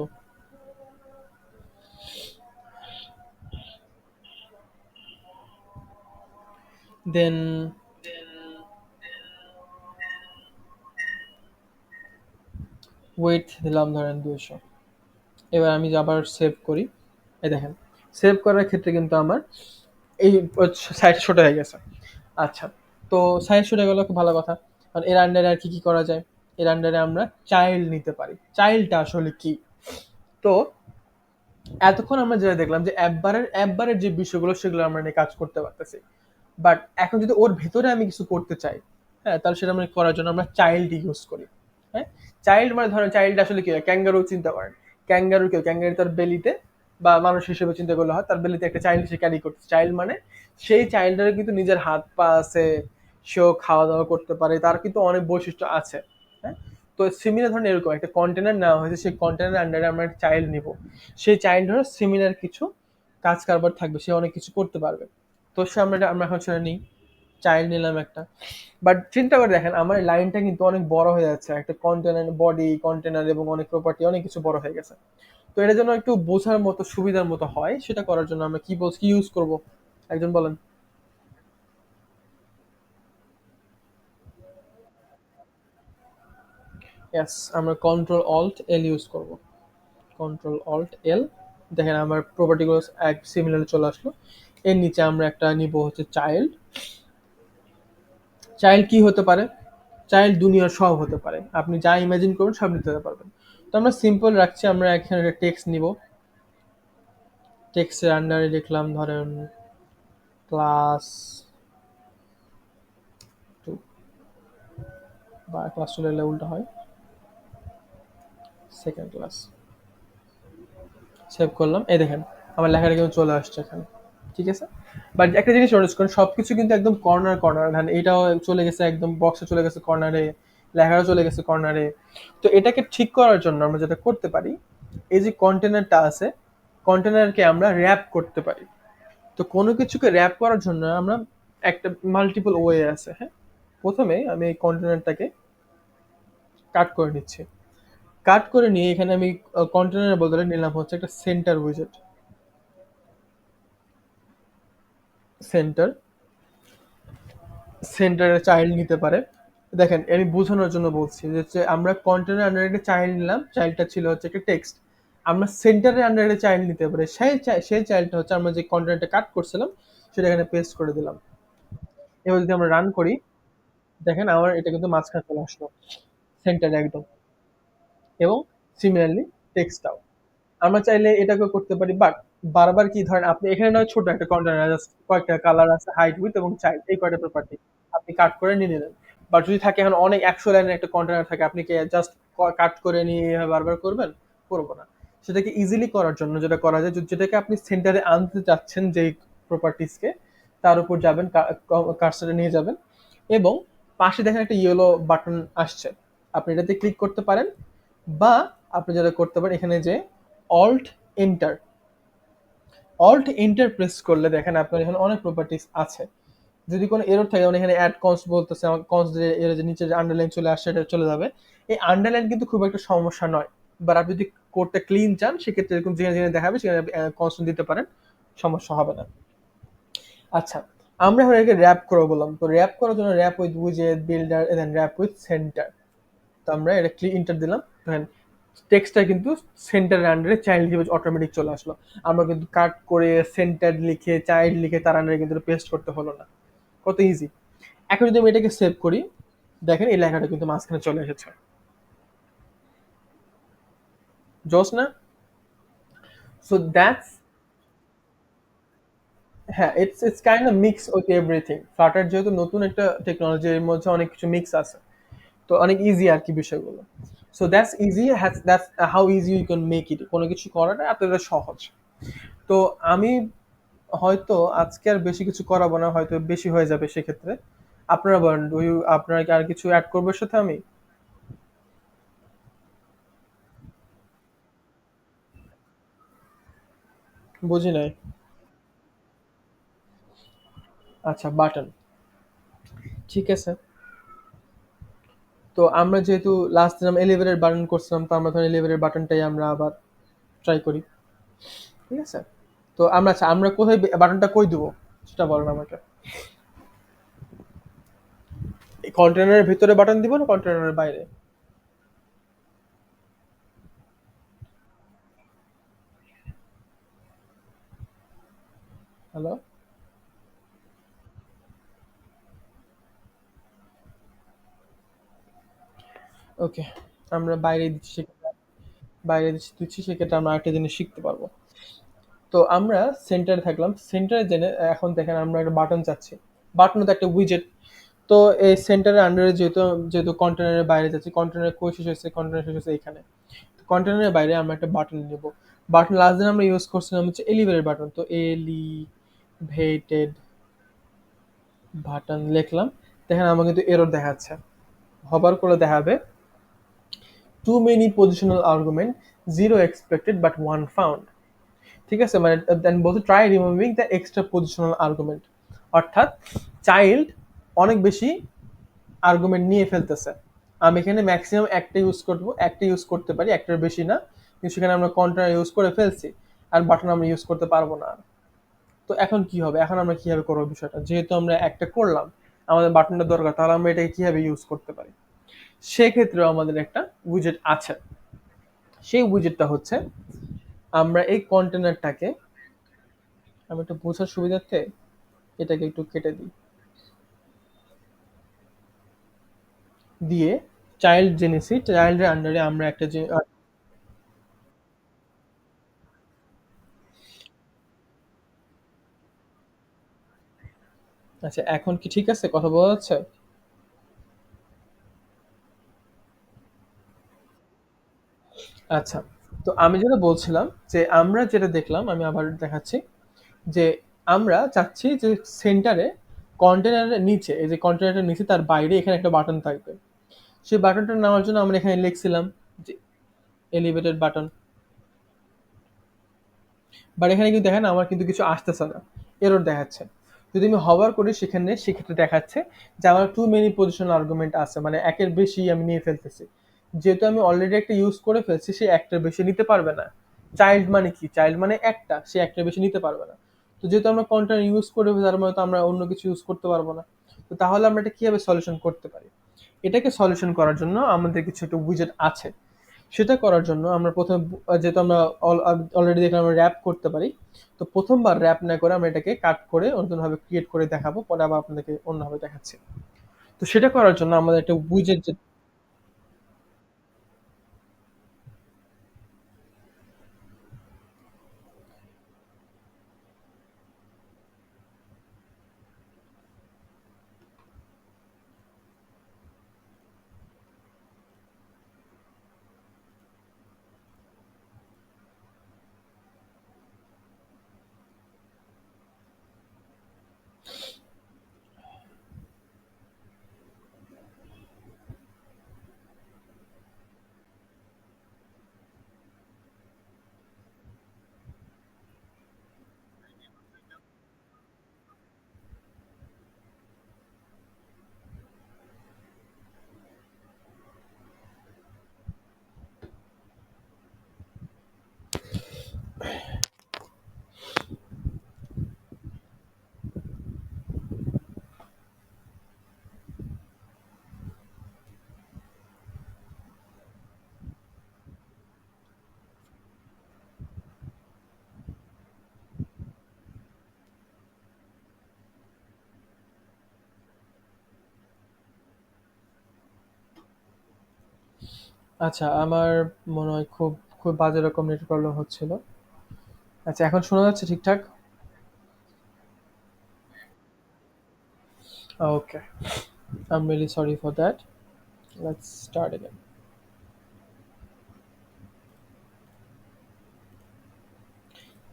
দেন ওয়েট দিলাম ধরেন 200। এবার আমি আবার সেভ করি, এই দেখেন সেভ করার ক্ষেত্রে কিন্তু আমার এই সাইজ ছোট হয়ে গেছে। আচ্ছা, তো সাইজ ছোট গেলে খুব ভালো কথা। আর এর আন্ডারে আর কি কি করা যায়? এর আন্ডারে আমরা চাইল্ড নিতে পারি। চাইল্ডটা আসলে কি? তো এতক্ষণ আমরা যেটা দেখলাম যে অ্যাপবারের যে বিষয়গুলো সেগুলো আমরা নিয়ে কাজ করতে পারতেছি। বাট এখন যদি ওর ভেতরে আমি কিছু করতে চাই, হ্যাঁ, তাহলে সেটা মানে করার জন্য আমরা চাইল্ড ইউজ করি। হ্যাঁ, চাইল্ড মানে ধরেন চাইল্ড আসলে কি হয়, ক্যাঙ্গারু চিন্তা করেন। ক্যাঙ্গারু তার বেলিতে, বা মানুষ হিসেবে চিন্তা করলে হয়, তার বেলিতে একটা চাইল্ড সে ক্যারি করছে। চাইল্ড মানে সেই চাইল্ডের কিন্তু নিজের হাত পা আছে, সেও খাওয়া দাওয়া করতে পারে, তার কিন্তু অনেক বৈশিষ্ট্য আছে। হ্যাঁ, তো সিমিলার ধরেন এরকম একটা কন্টেনার নেওয়া হয়েছে, সেই কন্টেনার আন্ডারে আমরা একটা চাইল্ড নিব। সেই চাইল্ড ধরো সিমিলার কিছু কাজ কারবার থাকবে, সে অনেক কিছু করতে পারবে। তো সে আমরা এখন সেটা নিই, চাইল্ড নিলাম একটা। বাট চিন্তা করে দেখেন, আমার লাইনটা কিন্তু অনেক বড় হয়ে যাচ্ছে, একটা কন্টেনার, বডি কন্টেনার এবং অনেক প্রপার্টি, অনেক কিছু বড় হয়ে গেছে। তো এটা যেন একটু বোঝার মতো, সুবিধার মতো হয়, সেটা করার জন্য আমরা কি ইউজ করব, একজন বলেন। ইয়েস, আমরা কন্ট্রোল অল্ট এল ইউজ করব। কন্ট্রোল অল্ট এল, দেখেন আমার প্রপার্টিগুলো এক সিমিলার চলে আসলো। এর নিচে আমরা একটা নিব হচ্ছে চাইল্ড। চাইল্ড কি হতে পারে? চাইল্ড দুনিয়ার সব হতে পারে, আপনি যা ইমাজিন করুন সব নিতে পারবেন। তো আমরা সিম্পল রাখছি, আমরা এখানে একটা টেক্সট নিব। টেক্সটের আন্ডারে লিখলাম ধরেন ক্লাস 2, বা ক্লাস 2 লিখলে উল্টা হয়, সেকেন্ড ক্লাস। সেভ করলাম, এই দেখেন আমার লেখাটা কিন্তু চলে আসছে এখানে, ঠিক আছে? বাট একটা জিনিস নোটিস করুন, সবকিছু কিন্তু একদম কর্নার কর্নার, ধরেন এইটাও চলে গেছে একদম বক্সে, চলে গেছে কর্নারে, লেখাটাও চলে গেছে কর্নারে। তো এটাকে ঠিক করার জন্য আমরা যেটা করতে পারি, এই যে কন্টেনারটা আছে, কন্টেনারকে আমরা র্যাপ করতে পারি। তো কোনো কিছুকে র্যাপ করার জন্য আমরা একটা মাল্টিপল ওয়ে আছে, হ্যাঁ। প্রথমে আমি এই কন্টেনারটাকে কাট করে নিচ্ছি। কাট করে নিয়ে এখানে আমি কন্টেনারের বদলে নিলাম হচ্ছে একটা সেন্টার উইজেট। সেন্টার সেন্টারের চাইল্ড নিতে পারে। দেখেন আমি বোঝানোর জন্য বলছি যে আমরা কন্টেনার আন্ডারে একটা চাইল্ড নিলাম, চাইল্ডটা ছিল হচ্ছে একটা টেক্সট। আমরা সেন্টারের আন্ডারে চাইল্ড নিতে পারি, সেই চাইল্ডটা হচ্ছে আমরা যে কন্টেনারটা কাট করছিলাম সেটা এখানে পেস্ট করে দিলাম। এবার যদি আমরা রান করি, দেখেন আমার এটা কিন্তু মাঝখানে চলে আসলো, সেন্টারে একদম। এবং সিমিলারলি টেক্সটটাও আমরা চাইলে এটাকে করতে পারি, বাট বারবার কি ধরেন আপনি এখানে নয় ছোট একটা কন্টেনার জাস্ট কয়েকটা কালার আছে, হাইট উইথ এবং চাইল্ড, এই কয়টা প্রপার্টি আপনি কাট করে নিয়ে নিলেন। বাট যদি থাকে এখন অনেক 100 লাইনের একটা কন্টেনার থাকে, আপনি কি জাস্ট কাট করে নিয়ে এভাবে বারবার করবেন? করবো না। সেটাকে ইজিলি করার জন্য যেটা করা যায়, যেটাকে আপনি সেন্টারে আনতে চাচ্ছেন যেই প্রপার্টিসকে, তার উপর যাবেন, কার্সারে নিয়ে যাবেন এবং পাশে দেখেন একটা ইয়েলো বাটন আসছে, আপনি এটাতে ক্লিক করতে পারেন। বা আপনি যেটা করতে পারেন এখানে যে alt enter, alt enter press করলে দেখেন আপনার এখানে অনেক প্রপার্টিস আছে। যদি কোনো এরর থাকে, যেমন এখানে অ্যাড কনস্ট বলতেছে, আমার কনস্ট এর যে নিচে যে আন্ডারলাইন চলে আসছে এটা চলে যাবে। এই আন্ডারলাইন কিন্তু খুব একটা সমস্যা নয়, বাট আপনি যদি কোডটা ক্লিন চান সেক্ষেত্রে এরকম যেখানে যেখানে দেখাবে সেখানে কনস্ট দিতে পারেন, সমস্যা হবে না। আচ্ছা, আমরা এখন এটাকে র্যাপ করবো বললাম, তো র্যাপ করার জন্য র্যাপ উইথ উইজেট builder then wrap with centre. তো আমরা এটা ক্লিক ইন্টার দিলাম, দেখেন টেক্সটটা কিন্তু সেন্টারের আন্ডারে চাইল্ড হিসেবে অটোমেটিক চলে আসলো। আমরা কিন্তু কাট করে সেন্টার লিখে চাইল্ড লিখে তার আন্ডারে কিন্তু পেস্ট করতে হলো না। কত ইজি। এখন যদি আমি এটাকে সেভ করি, দেখেন এই লেখাটা কিন্তু মাঝখানে চলে এসেছে। জোস না? সো দ্যাটস, হ্যাঁ, it's kind of mix with everything. Flutter যেহেতু নতুন একটা টেকনোলজি, এর মধ্যে অনেক কিছু মিক্স আছে, তো অনেক ইজি আর কি বিষয়গুলো। So that's easy, that's how easy you can make it, কোনো কিছু করাটা এতটা সহজ। তো আমি হয়তো আজকে আর বেশি কিছু করাবো না, হয়তো বেশি হয়ে যাবে সেক্ষেত্রে। আপনারা বলেন, আপনারা কি আর কিছু অ্যাড করবো এর সাথে? আমি বুঝি নাই। আচ্ছা, বাটন, ঠিক আছে। তো আমরা যেহেতু লাস্ট দিন এলিভেটেড বাটন করছিলাম, তো আমরা ধরুন এলিভেটেড বাটনটাই আমরা আবার ট্রাই করি, ঠিক আছে। তো আমরা, আচ্ছা আমরা কোথায় বাটনটা কই দেবো সেটা বলেন আমাকে। এই কন্টেনারের ভিতরে বাটন দিব না কন্টেনারের বাইরে? হ্যালো, ওকে, আমরা বাইরে দিচ্ছি সেক্ষেত্রে, বাইরে দিচ্ছি সেক্ষেত্রে আমরা একটা জিনিস শিখতে পারবো। তো আমরা সেন্টারে থাকলাম, সেন্টারে জেনে এখন দেখেন আমরা একটা বাটন চাচ্ছি। বাটন তো একটা উইজেট। তো এই সেন্টারের আন্ডারে যেহেতু যেহেতু কন্টেনারের বাইরে যাচ্ছি, কন্টেনার কই শেষ হয়েছে, কন্টেনার শেষ হয়েছে এখানে। কন্টেনারের বাইরে আমরা একটা বাটন নেব। বাটন লাস্ট দিন আমরা ইউজ করছিলাম হচ্ছে এলিভেটেড বাটন, তো এলিভেটেড বাটন লিখলাম। দেখেন আমার কিন্তু এরর দেখাচ্ছে, হবার করে দেখাবে too many positional argument, zero expected but one found. ঠিক আছে, মানে দেন বলতে try removing the extra positional argument, অর্থাৎ চাইল্ড অনেক বেশি আর্গুমেন্ট নিয়ে ফেলতেছে। আমি এখানে ম্যাক্সিমাম একটা ইউজ করবো, একটা ইউজ করতে পারি, একটার বেশি না, কিন্তু সেখানে আমরা কন্টেনার ইউজ করে ফেলছি, আর বাটন আমরা ইউজ করতে পারবো না আর। তো এখন কি হবে, এখন আমরা কিভাবে করবো বিষয়টা, যেহেতু আমরা একটা করলাম, আমাদের বাটনটা দরকার, তাহলে আমরা এটাকে কিভাবে ইউজ করতে পারি? সেক্ষেত্রে আমাদের একটা উইজেট আছে। সেই উইজেটটা হচ্ছে, আমরা এই কন্টেনারটাকে, আমি একটু বোঝার সুবিধার্থে এটাকে একটু কেটে দিই, দিয়ে চাইল্ড জেনেছি, চাইল্ডের আন্ডারে আমরা একটা যে আচ্ছা এখন কি ঠিক আছে, কথা বলা যাচ্ছে? আচ্ছা, তো আমি যেটা বলছিলাম যে আমরা যেটা দেখলাম, আমি আবার দেখাচ্ছি যে আমরা চাচ্ছি যে সেন্টারে কন্টেনারের নিচে, এই যে কন্টেনারের নিচে তার বাইরে এখানে একটা বাটন থাকবে। সেই বাটনটা নেওয়ার জন্য আমরা এখানে লিখছিলাম যে এলিভেটেড বাটন, বাট এখানে কিন্তু দেখেন আমার কিন্তু কিছু আসতেছে না, এরর দেখাচ্ছে। যদি আমি হভার করি সেখানে, সেক্ষেত্রে দেখাচ্ছে যে আমার টু মেনি পজিশনাল আর্গুমেন্ট আছে, মানে একের বেশি আমি নিয়ে ফেলতেছি। যেহেতু আমি অলরেডি একটা ইউজ করে ফেলছি, সে একটার বেশি নিতে পারবে না। চাইল্ড মানে কি, চাইল্ড মানে একটা, সে একটার বেশি নিতে পারবে না। তো যেহেতু আমরা কন্টেন্ট ইউজ করে ফেলছি, তার মানে তো আমরা অন্য কিছু ইউজ করতে পারবো না। তো তাহলে আমরা এটা কিভাবে সলিউশন করতে পারি? এটাকে সলিউশন করার জন্য আমাদের কিছু একটা উইজেট আছে। সেটা করার জন্য আমরা প্রথমে, যেহেতু আমরা অলরেডি দেখলাম আমরা র্যাপ করতে পারি, তো প্রথমবার র্যাপ না করে আমরা এটাকে কাট করে নতুনভাবে ক্রিয়েট করে দেখাবো, পরে আবার আপনাদেরকে অন্যভাবে দেখাচ্ছি। তো সেটা করার জন্য আমাদের একটা উইজেট যে, আচ্ছা আমার মনে হয় খুব খুব বাজে রকম নেট প্রবলেম হচ্ছিল। আচ্ছা এখন শোনা যাচ্ছে ঠিকঠাক? Okay, I am really sorry for that. Let's start again.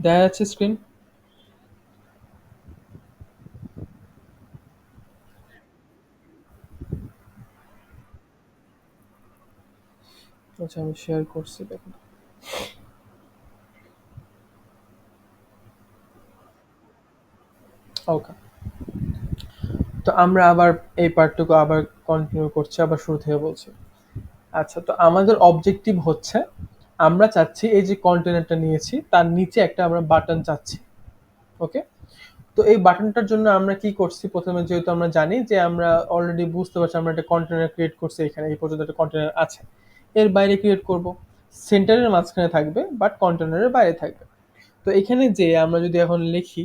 দেখা যাচ্ছে স্ক্রিন? আচ্ছা আমি শেয়ার করছি, দেখুন। ওকে, তো আমরা আবার এই পার্টটুকু আবার কন্টিনিউ করছি, আবার শুরু থেকে বলছি। আচ্ছা, তো আমাদের অবজেক্টিভ হচ্ছে, আমরা চাচ্ছি এই যে কন্টেনারটা নিয়েছি তার নিচে একটা আমরা বাটন চাচ্ছি। ওকে, তো এই বাটনটার জন্য আমরা কি করছি, প্রথমে যেহেতু আমরা জানি যে আমরা অলরেডি বুঝতে পারছি আমরা একটা কন্টেনার ক্রিয়েট করছি, এখানে এই পর্যন্ত একটা কন্টেনার আছে, এর বাইরে ক্রিয়েট করব। সেন্টারের মাঝখানে থাকবে বাট কন্টেনারের বাইরে থাকবে। তো এখানে যে আমরা যদি এখন লিখি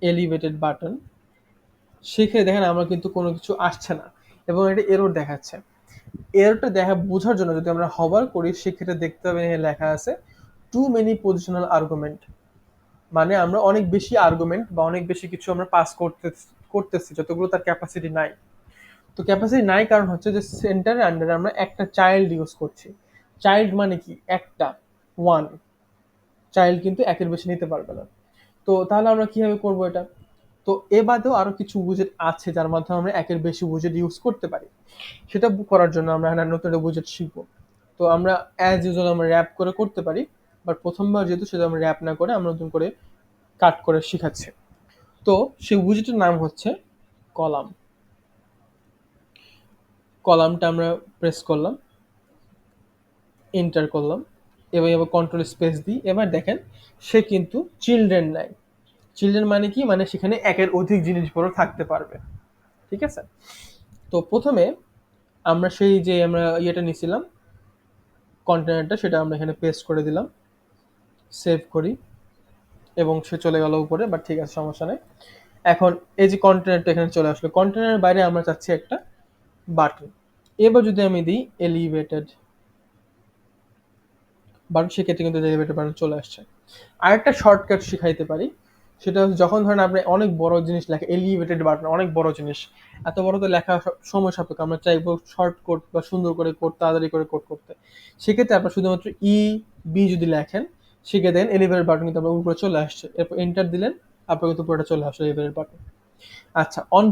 এলিভেটেড বাটন, সেখানে দেখেন আমরা কিন্তু কোনো কিছু আসছে না, এবং একটা এরর দেখাচ্ছে। এররটা দেখা বোঝার জন্য যদি আমরা হভার করি, সেক্ষেত্রে দেখতে হবে এখানে লেখা আছে টু মেনি পজিশনাল আর্গুমেন্ট। মানে আমরা অনেক বেশি আর্গুমেন্ট বা অনেক বেশি কিছু আমরা পাস করতেছি, যতগুলো তার ক্যাপাসিটি নাই। তো ক্যাপাসিটি নাই কারণ হচ্ছে যে সেন্টারের আন্ডারে আমরা একটা চাইল্ড ইউজ করছি। চাইল্ড মানে কি, একটা, ওয়ান। চাইল্ড কিন্তু একের বেশি নিতে পারবে না। তো তাহলে আমরা কিভাবে করবো এটা? তো এ বাদেও আরো কিছু উইজেট আছে যার মাধ্যমে আমরা একের বেশি উইজেট ইউজ করতে পারি। সেটা করার জন্য আমরা এখানে নতুন একটা উইজেট শিখবো। তো আমরা অ্যাজ ইউজুয়াল আমরা র্যাপ করে করতে পারি, বাট প্রথমবার যেহেতু, সেটা আমরা র্যাপ না করে আমরা নতুন করে কাট করে শিখাচ্ছি। তো সেই উইজেটের নাম হচ্ছে কলাম। কলামটা আমরা প্রেস করলাম, এন্টার করলাম, এবং এবার কন্ট্রোল স্পেস দিই। এবার দেখেন সে কিন্তু চিলড্রেন নাই। চিলড্রেন মানে কি, মানে সেখানে একের অধিক জিনিসপত্র থাকতে পারবে। ঠিক আছে, তো প্রথমে আমরা সেই যে আমরা ইয়েটা নিছিলাম, কন্টেনারটা, সেটা আমরা এখানে পেস্ট করে দিলাম, সেভ করি, এবং সে চলে গেল উপরে, বাট ঠিক আছে, সমস্যা নেই। এখন এই যে কন্টেনারটা এখানে চলে আসলো, কন্টেনারের বাইরে আমরা চাচ্ছি একটা বাটন। এবার যদি আমি দিই এলিভেটেড বাটন, সেক্ষেত্রে কিন্তু এলিভেটেড বাটন চলে আসছে। আরেকটা শর্টকাট শিখাইতে পারি, সেটা হচ্ছে যখন ধরেন আপনি অনেক বড় জিনিস লেখা, এলিভেটেড বাটন অনেক বড় জিনিস, এত বড় তো লেখা সময় সাপেক্ষ, আমরা চাইবো শর্ট কোড বা সুন্দর করে কোড, তাড়াতাড়ি করে কোড করতে। সেক্ষেত্রে আপনার শুধুমাত্র বি যদি লেখেন, শিখে দেন এলিভেটেড বাটন কিন্তু আপনার উপরে চলে আসছে, এরপর এন্টার দিলেন, আপনার কিন্তু পুরোটা চলে আসছে এলিভেটেড বাটন। আচ্ছা, অন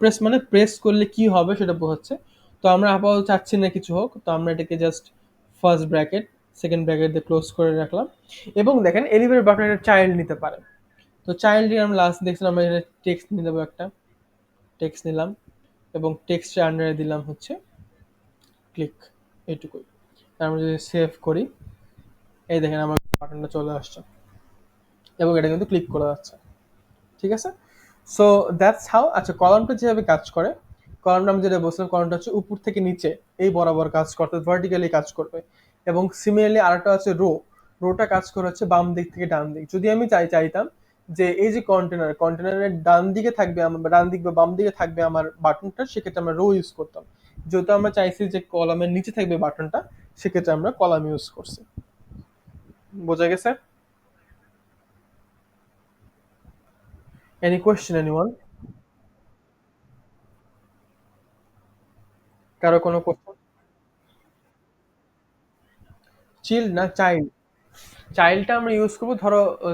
প্রেস মানে প্রেস করলে কি হবে সেটা বোঝাচ্ছে। তো আমরা আপাতত চাচ্ছি না কিছু হোক, তো আমরা এটাকে just first bracket second bracket দিয়ে ক্লোজ করে রাখলাম। এবং দেখেন এলিভেটর বাটন একটা চাইল্ড নিতে পারে। তো চাইল্ডের আমরা লাস্ট দেখছিলাম আমরা এটা টেক্সট নিয়ে দেবো, একটা টেক্সট নিলাম এবং টেক্সটের আন্ডারে দিলাম হচ্ছে ক্লিক, এইটুকুই। আমরা যদি সেভ করি, এই দেখেন আমার বাটনটা চলে আসছে এবং এটা কিন্তু ক্লিক করা যাচ্ছে। ঠিক আছে, সো দ্যাটস হাউ। আচ্ছা, কলামটা যেভাবে কাজ করে, কলামটা আমি যেটা বলছিলাম, কলামটা হচ্ছে উপর থেকে নিচে এই বরাবর কাজ করতে, ভার্টিক্যালি কাজ করবে। এবং সিমিলারলি আরেকটা আছে রোটা কাজ করে হচ্ছে বাম দিক থেকে ডান দিক। যদি আমি চাইতাম যে এই যে কন্টেনারের ডান দিকে থাকবে আমার, ডান দিক বা বাম দিকে থাকবে আমার বাটনটা, সেক্ষেত্রে আমরা রো ইউজ করতাম। যেহেতু আমরা চাইছি যে কলামের নিচে থাকবে বাটনটা, সেক্ষেত্রে আমরা কলাম ইউজ করছি। বোঝা গেছে? Any question anyone? কারো কোনো কোশ্চেন? চিল না চাইল্ড? চাইল্ডটা আমরা ইউজ করবো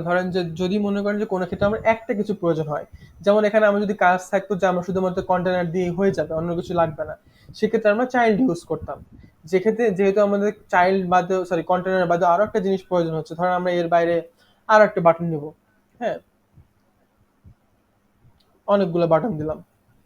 ধরেন যে যদি মনে করেন যে কোনো ক্ষেত্রে আমার একটা কিছু প্রয়োজন হয়, যেমন এখানে আমার যদি কাজ থাকতো যে আমার শুধুমাত্র কন্টেনার দিয়ে হয়ে যাবে, অন্য কিছু লাগবে না, সেক্ষেত্রে আমরা চাইল্ড ইউজ করতাম। যেক্ষেত্রে যেহেতু আমাদের চাইল্ড বাদে, সরি, কন্টেনার বাদে আরো একটা জিনিস প্রয়োজন হচ্ছে, ধরেন আমরা এর বাইরে আরো একটা বাটন নিব, হ্যাঁ, অনেকগুলো বাটন দিলাম,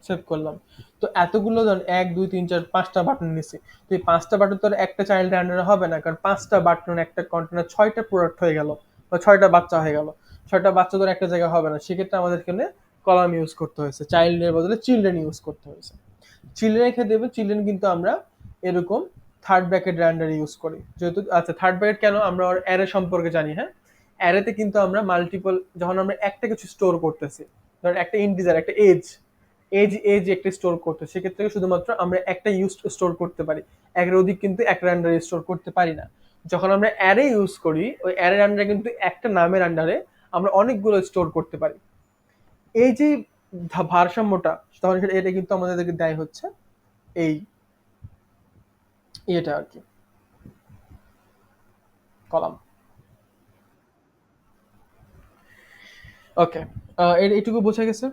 সেভ করলাম। তো এতগুলো ধরেন 1 2 3 4 5টা বাটন নিছি। তো এই 5টা বাটন তো আর একটা চাইল্ডের আন্ডারে হবে না, কারণ 5টা বাটন একটা কন্টেনার 6টা প্রোডাক্ট হয়ে গেল, বা 6টা বাচ্চা হয়ে গেল। 6টা বাচ্চা তো আর একটা জায়গায় হবে না, সেক্ষেত্রে আমাদের এখানে কলাম ইউজ করতে হয়েছে, চাইল্ডের বদলে চিলড্রেন ইউজ করতে হয়েছে। চিলড্রেনের ক্ষেত্রে দেবে, চিলড্রেন কিন্তু আমরা এরকম থার্ড ব্র্যাকেট আন্ডারে ইউজ করি যেহেতু। আচ্ছা, থার্ড ব্র্যাকেট কেন? আমরা ওর অ্যারে সম্পর্কে জানি, হ্যাঁ। অ্যারেতে কিন্তু আমরা মাল্টিপল, যখন আমরা একটা কিছু স্টোর করতেছি, ধরেন একটা ইন্টিজার, একটা এজ, এজ একটা স্টোর করতে, সেক্ষেত্রে শুধুমাত্র আমরা একটা ইউজ স্টোর করতে পারি, একের অধিক কিন্তু একটা আন্ডারে স্টোর করতে পারি না। যখন আমরা অ্যারে ইউজ করি, ওই অ্যারের আন্ডারে কিন্তু একটা নামের আন্ডারে আমরা অনেকগুলো স্টোর করতে পারি। এই যে ভারসাম্যটা, তখন এটা কিন্তু আমাদেরকে দেয় হচ্ছে এই ইয়েটা আর কি, কলাম। ওকে, এইটুকু বোঝা গেছে?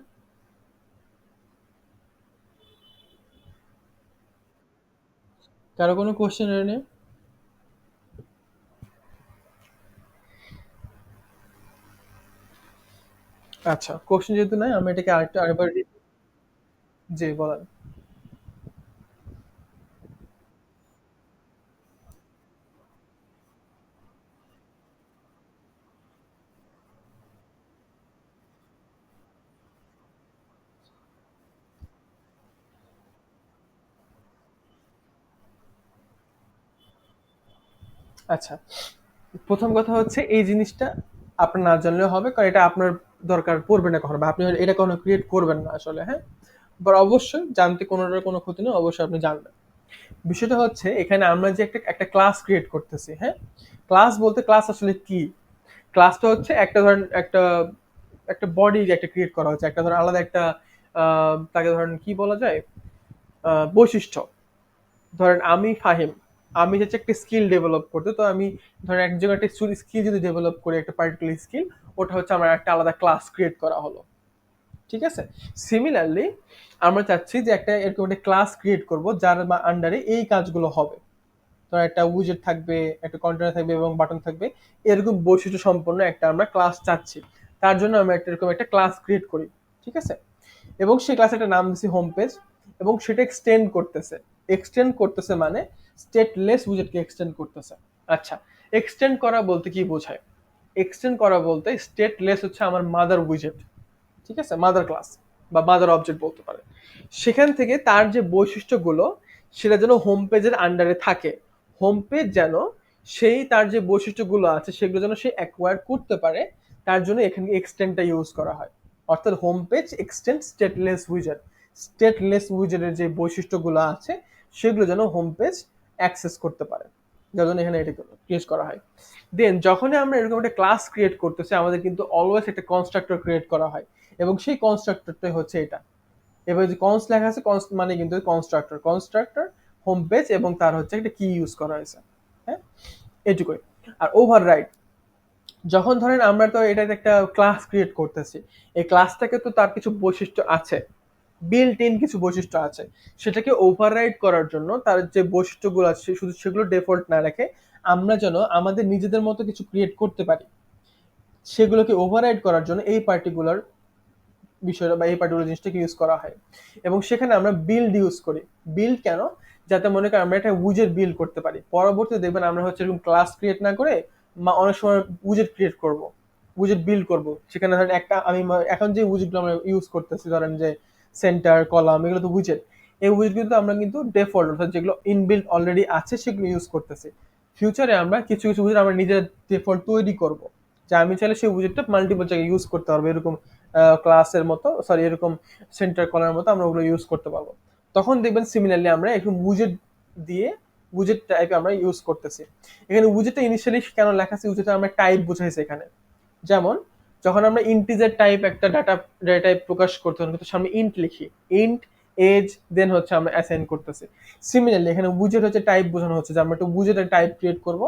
কারো কোনো কোশ্চেন এর নিয়ে? আচ্ছা, কোশ্চেন যেহেতু নাই, আমি এটাকে আরেকবার জি বলেন। আচ্ছা, প্রথম কথা হচ্ছে এই জিনিসটা আপনার না জানলেও হবে, কারণ এটা আপনার দরকার পড়বে না কখনো, বা আপনি এটা কখনো ক্রিয়েট করবেন না আসলে, হ্যাঁ। বাট অবশ্যই জানতে কোনোটার কোনো ক্ষতি নেই, অবশ্যই আপনি জানবেন। বিষয়টা হচ্ছে এখানে আমরা যে একটা একটা ক্লাস ক্রিয়েট করতেছি, হ্যাঁ। ক্লাস বলতে ক্লাস আসলে কি? ক্লাসটা হচ্ছে একটা, ধরেন একটা একটা বডি একটা ক্রিয়েট করা হচ্ছে, একটা ধরেন আলাদা একটা তাকে ধরেন কি বলা যায়, বৈশিষ্ট্য। ধরেন আমি ফাহিম, আমি হচ্ছে একটা স্কিল ডেভেলপ করতে, তো আমি ধরেন এক জায়গায় একটা স্কিল যদি ডেভেলপ করি, একটা পার্টিকুলার স্কিল, ওটা হচ্ছে আমার একটা আলাদা ক্লাস ক্রিয়েট করা হলো। ঠিক আছে, সিমিলারলি আমরা চাচ্ছি যে একটা এরকম একটা ক্লাস ক্রিয়েট করব যার আন্ডারে এই কাজগুলো হবে। ধর একটা উইজেট থাকবে, একটা কন্টেনার থাকবে এবং বাটন থাকবে, এরকম বৈশিষ্ট্য সম্পন্ন একটা আমরা ক্লাস চাচ্ছি। তার জন্য আমরা একটা এরকম একটা ক্লাস ক্রিয়েট করি। ঠিক আছে, এবং সেই ক্লাসে একটা নাম দিছি হোম পেজ, এবং সেটা এক্সটেন্ড করতেছে মানে স্টেটলেস উইজেটকে এক্সটেন্ড করতেছে। আচ্ছা, এক্সটেন্ড করা বলতে কি বোঝায়? এক্সটেন্ড করা বলতে স্টেটলেস হচ্ছে আমার মাদার উইজেট, ঠিক আছে, মাদার ক্লাস বা মাদার অবজেক্ট বলতে পারে। সেখান থেকে তার যে বৈশিষ্ট্যগুলো, সেটা যেন হোম পেজের আন্ডারে থাকে। হোম পেজ যেন সেই তার যে বৈশিষ্ট্যগুলো আছে সেগুলো যেন সে অ্যাকোয়ার করতে পারে, তার জন্য এখানে এক্সটেন্ডটা ইউজ করা হয়। অর্থাৎ হোম পেজ এক্সটেন্ড স্টেটলেস উইজেট, স্টেটলেস উইজেটের যে বৈশিষ্ট্যগুলো আছে সেগুলো যেন হোম পেজ অ্যাক্সেস করতে পারে, যার জন্য এখানে এটা ক্রিয়েট করা হয়। দেন যখনই আমরা এরকম একটা ক্লাস ক্রিয়েট করতেছি, আমাদের কিন্তু অলওয়েজ একটা কনস্ট্রাক্টর ক্রিয়েট করা হয়, এবং সেই কনস্ট্রাক্টরটাই হচ্ছে এটা। এবার যে কনস্ট লেখা আছে, কনস্ট মানে কিন্তু কনস্ট্রাক্টর হোম পেজ, এবং তার হচ্ছে একটা কি ইউজ করা হয়েছে, হ্যাঁ, এটুকুই। আর ওভাররাইড, যখন ধরেন আমরা তো এটা একটা ক্লাস ক্রিয়েট করতেছি, এই ক্লাসটাকে তো তার কিছু বৈশিষ্ট্য আছে, বিল্ট ইন কিছু বৈশিষ্ট্য আছে, সেটাকে ওভাররাইড করার জন্য তার যে বৈশিষ্ট্যগুলো আছে শুধু সেগুলো ডিফল্ট না রেখে আমরা যেন আমাদের নিজেদের মতো কিছু ক্রিয়েট করতে পারি, সেগুলোকে ওভাররাইড করার জন্য এই পার্টিকুলার বিষয়টা বা এই পার্টিকুলার জিনিসটাকে ইউজ করা হয়। এবং সেখানে আমরা বিল্ড ইউজ করি। বিল্ড কেন? যাতে মনে করি আমরা একটা উইজেট বিল্ড করতে পারি। পরবর্তীতে দেখবেন আমরা হচ্ছে এরকম ক্লাস ক্রিয়েট না করে অনেক সময় উইজেট ক্রিয়েট করব, উইজেট বিল্ড করব। সেখানে ধরেন একটা আমি এখন যে উইজেটগুলো আমরা ইউজ করতেছি, ধরেন যে সেন্টার, কলাম, এগুলো তো উইজেট। এই উইজেট কিন্তু আমরা কিন্তু ডিফল্ট অর্থাৎ যেগুলো ইনবিল্ড অলরেডি আছে সেগুলো ইউজ করতেছি। ফিউচারে আমরা কিছু কিছু উইজেট আমরা নিজের ডিফল্ট তৈরি করব, যে আমি চাইলে সেই উইজেটটা মাল্টিপল জায়গায় ইউজ করতে পারবো, এরকম ক্লাসের মতো, সরি এরকম সেন্টার কলার মতো আমরা ওগুলো ইউজ করতে পারবো। তখন দেখবেন সিমিলারলি আমরা একটু উইজেট দিয়ে উইজেট টাইপ আমরা ইউজ করতেছি। এখানে উইজেটটা ইনিশিয়ালি কেন লেখা আছে, উইজেটটা আমরা টাইপ বোঝাইছে এখানে। যেমন যখন আমরা ইন্টিজার টাইপ একটা ডাটা টাইপ প্রকাশ করতে হয় কিন্তু সামনে ইন্ট লিখি, ইন্ট এজ দেন হচ্ছে আমরা অ্যাসাইন করতেছি। সিমিলারলি এখানে উইজেট হচ্ছে টাইপ বোঝানো হচ্ছে, যে আমরা একটা উইজেটের টাইপ ক্রিয়েট করব,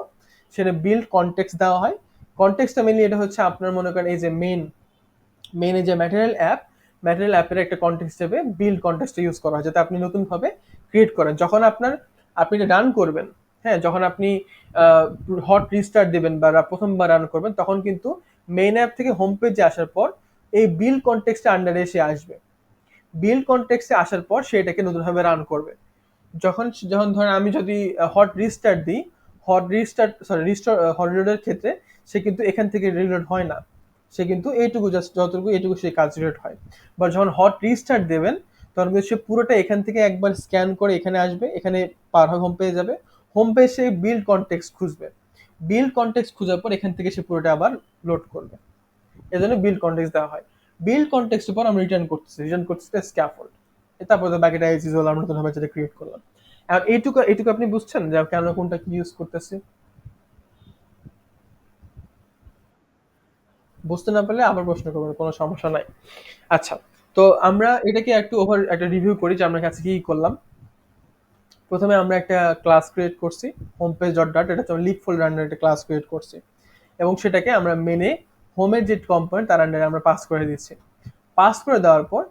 সেটা বিল্ড কনটেক্সট দেওয়া হয়। কনটেক্সটটা মেনলি এটা হচ্ছে আপনার মনে করেন এই যে মেইন যে ম্যাটেরিয়াল অ্যাপের একটা কন্টেক্সট হিসেবে বিল্ড কন্টেক্সট ইউজ করা হয়, যাতে আপনি নতুনভাবে ক্রিয়েট করেন। যখন আপনি এটা রান করবেন, হ্যাঁ, যখন আপনি হট রিস্টার্ট দিবেন বা প্রথমবার রান করবেন, তখন কিন্তু মেইন অ্যাপ থেকে হোম পেজে আসার পর এই বিল্ড কন্টেক্সটের আন্ডারে এসে আসবে। বিল্ড কন্টেক্সটে আসার পর সে এটাকে নতুনভাবে রান করবে। যখন যখন ধরেন আমি যদি হট রিস্টার্ট দিই, হট রিলোডের ক্ষেত্রে সে কিন্তু এখান থেকে রিলোড হয় না, সে কিন্তু এইটুকু জাস্ট যতটুকু এইটুকু সে কাজ রিলোড হয়। বা যখন হট রিস্টার্ট দেবেন তখন কিন্তু সে পুরোটা এখান থেকে একবার স্ক্যান করে এখানে আসবে, এখানে পার হয়ে হোম পেজে যাবে। হোম পেজ সে বিল্ড কনটেক্সট খুঁজবে, বিল্ড কনটেক্সট খোঁজার পর এখান থেকে সে পুরোটা আবার লোড করবে। এজন্য বিল্ড কনটেক্সট দেওয়া হয়। বিল্ড কনটেক্সটের পর আমরা রিটার্ন করতেছি স্ক্যাফোল্ড। তারপর তো বাকিটা এজ ইউজুয়াল আমরা নতুনভাবে যেটা ক্রিয়েট করলাম। আর এইটুকু আপনি বুঝছেন যে কেন কোনটা কি ইউজ করতেছি? বুঝতে না পারলে আবার প্রশ্ন করবেন, কোনো সমস্যা নাই। আচ্ছা, তো আমরা এটাকে একটু একটা রিভিউ করি যে আমরা কাছে কি করলাম। প্রথমে আমরা একটা ক্লাস ক্রিয়েট করছি, হোম পেজ ডট ডট, এটা হচ্ছে লিপ ফোল্ডার আন্ডারে একটা ক্লাস ক্রিয়েট করছি, এবং সেটাকে আমরা মেনে হোমের যে কম্পোনেন্ট তার আন্ডারে আমরা পাস করে দিচ্ছি। পাস করে দেওয়ার পর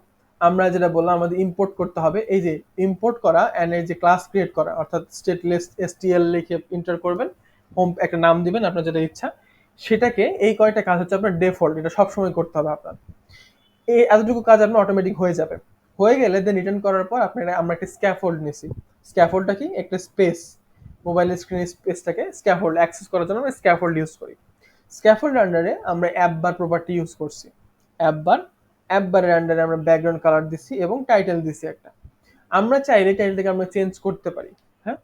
আমরা যেটা বললাম আমাদের ইম্পোর্ট করতে হবে, এই যে ইম্পোর্ট করা অ্যান্ড এই যে ক্লাস ক্রিয়েট করা, অর্থাৎ স্টেটলেস এসটিএল লিখে এন্টার করবেন, হোম একটা নাম দিবেন আপনার যেটা ইচ্ছা, সেটাকে এই কয়টা কাজ হচ্ছে আপনার ডিফল্ট, এটা সবসময় করতে হবে আপনার। এই এতটুকু কাজ আপনার অটোমেটিক হয়ে যাবে। হয়ে গেলে দেন রিটার্ন করার পর আপনারা আমরা একটা স্ক্যাফোল্ড নিছি। স্ক্যাফোল্ডটা কি? একটা স্পেস, মোবাইলের স্ক্রিনের স্পেসটাকে স্ক্যাফোল্ড অ্যাক্সেস করার জন্য আমরা স্ক্যাফোল্ড ইউজ করি। স্ক্যাফোল্ড আন্ডারে আমরা অ্যাপ বার প্রপার্টি ইউজ করছি। অ্যাপ বার, অ্যাপ বারের আন্ডারে আমরা ব্যাকগ্রাউন্ড কালার দিচ্ছি এবং টাইটেল দিচ্ছি একটা। আমরা চাইলে টাইটেলটাকে আমরা চেঞ্জ করতে পারি। হ্যাঁ,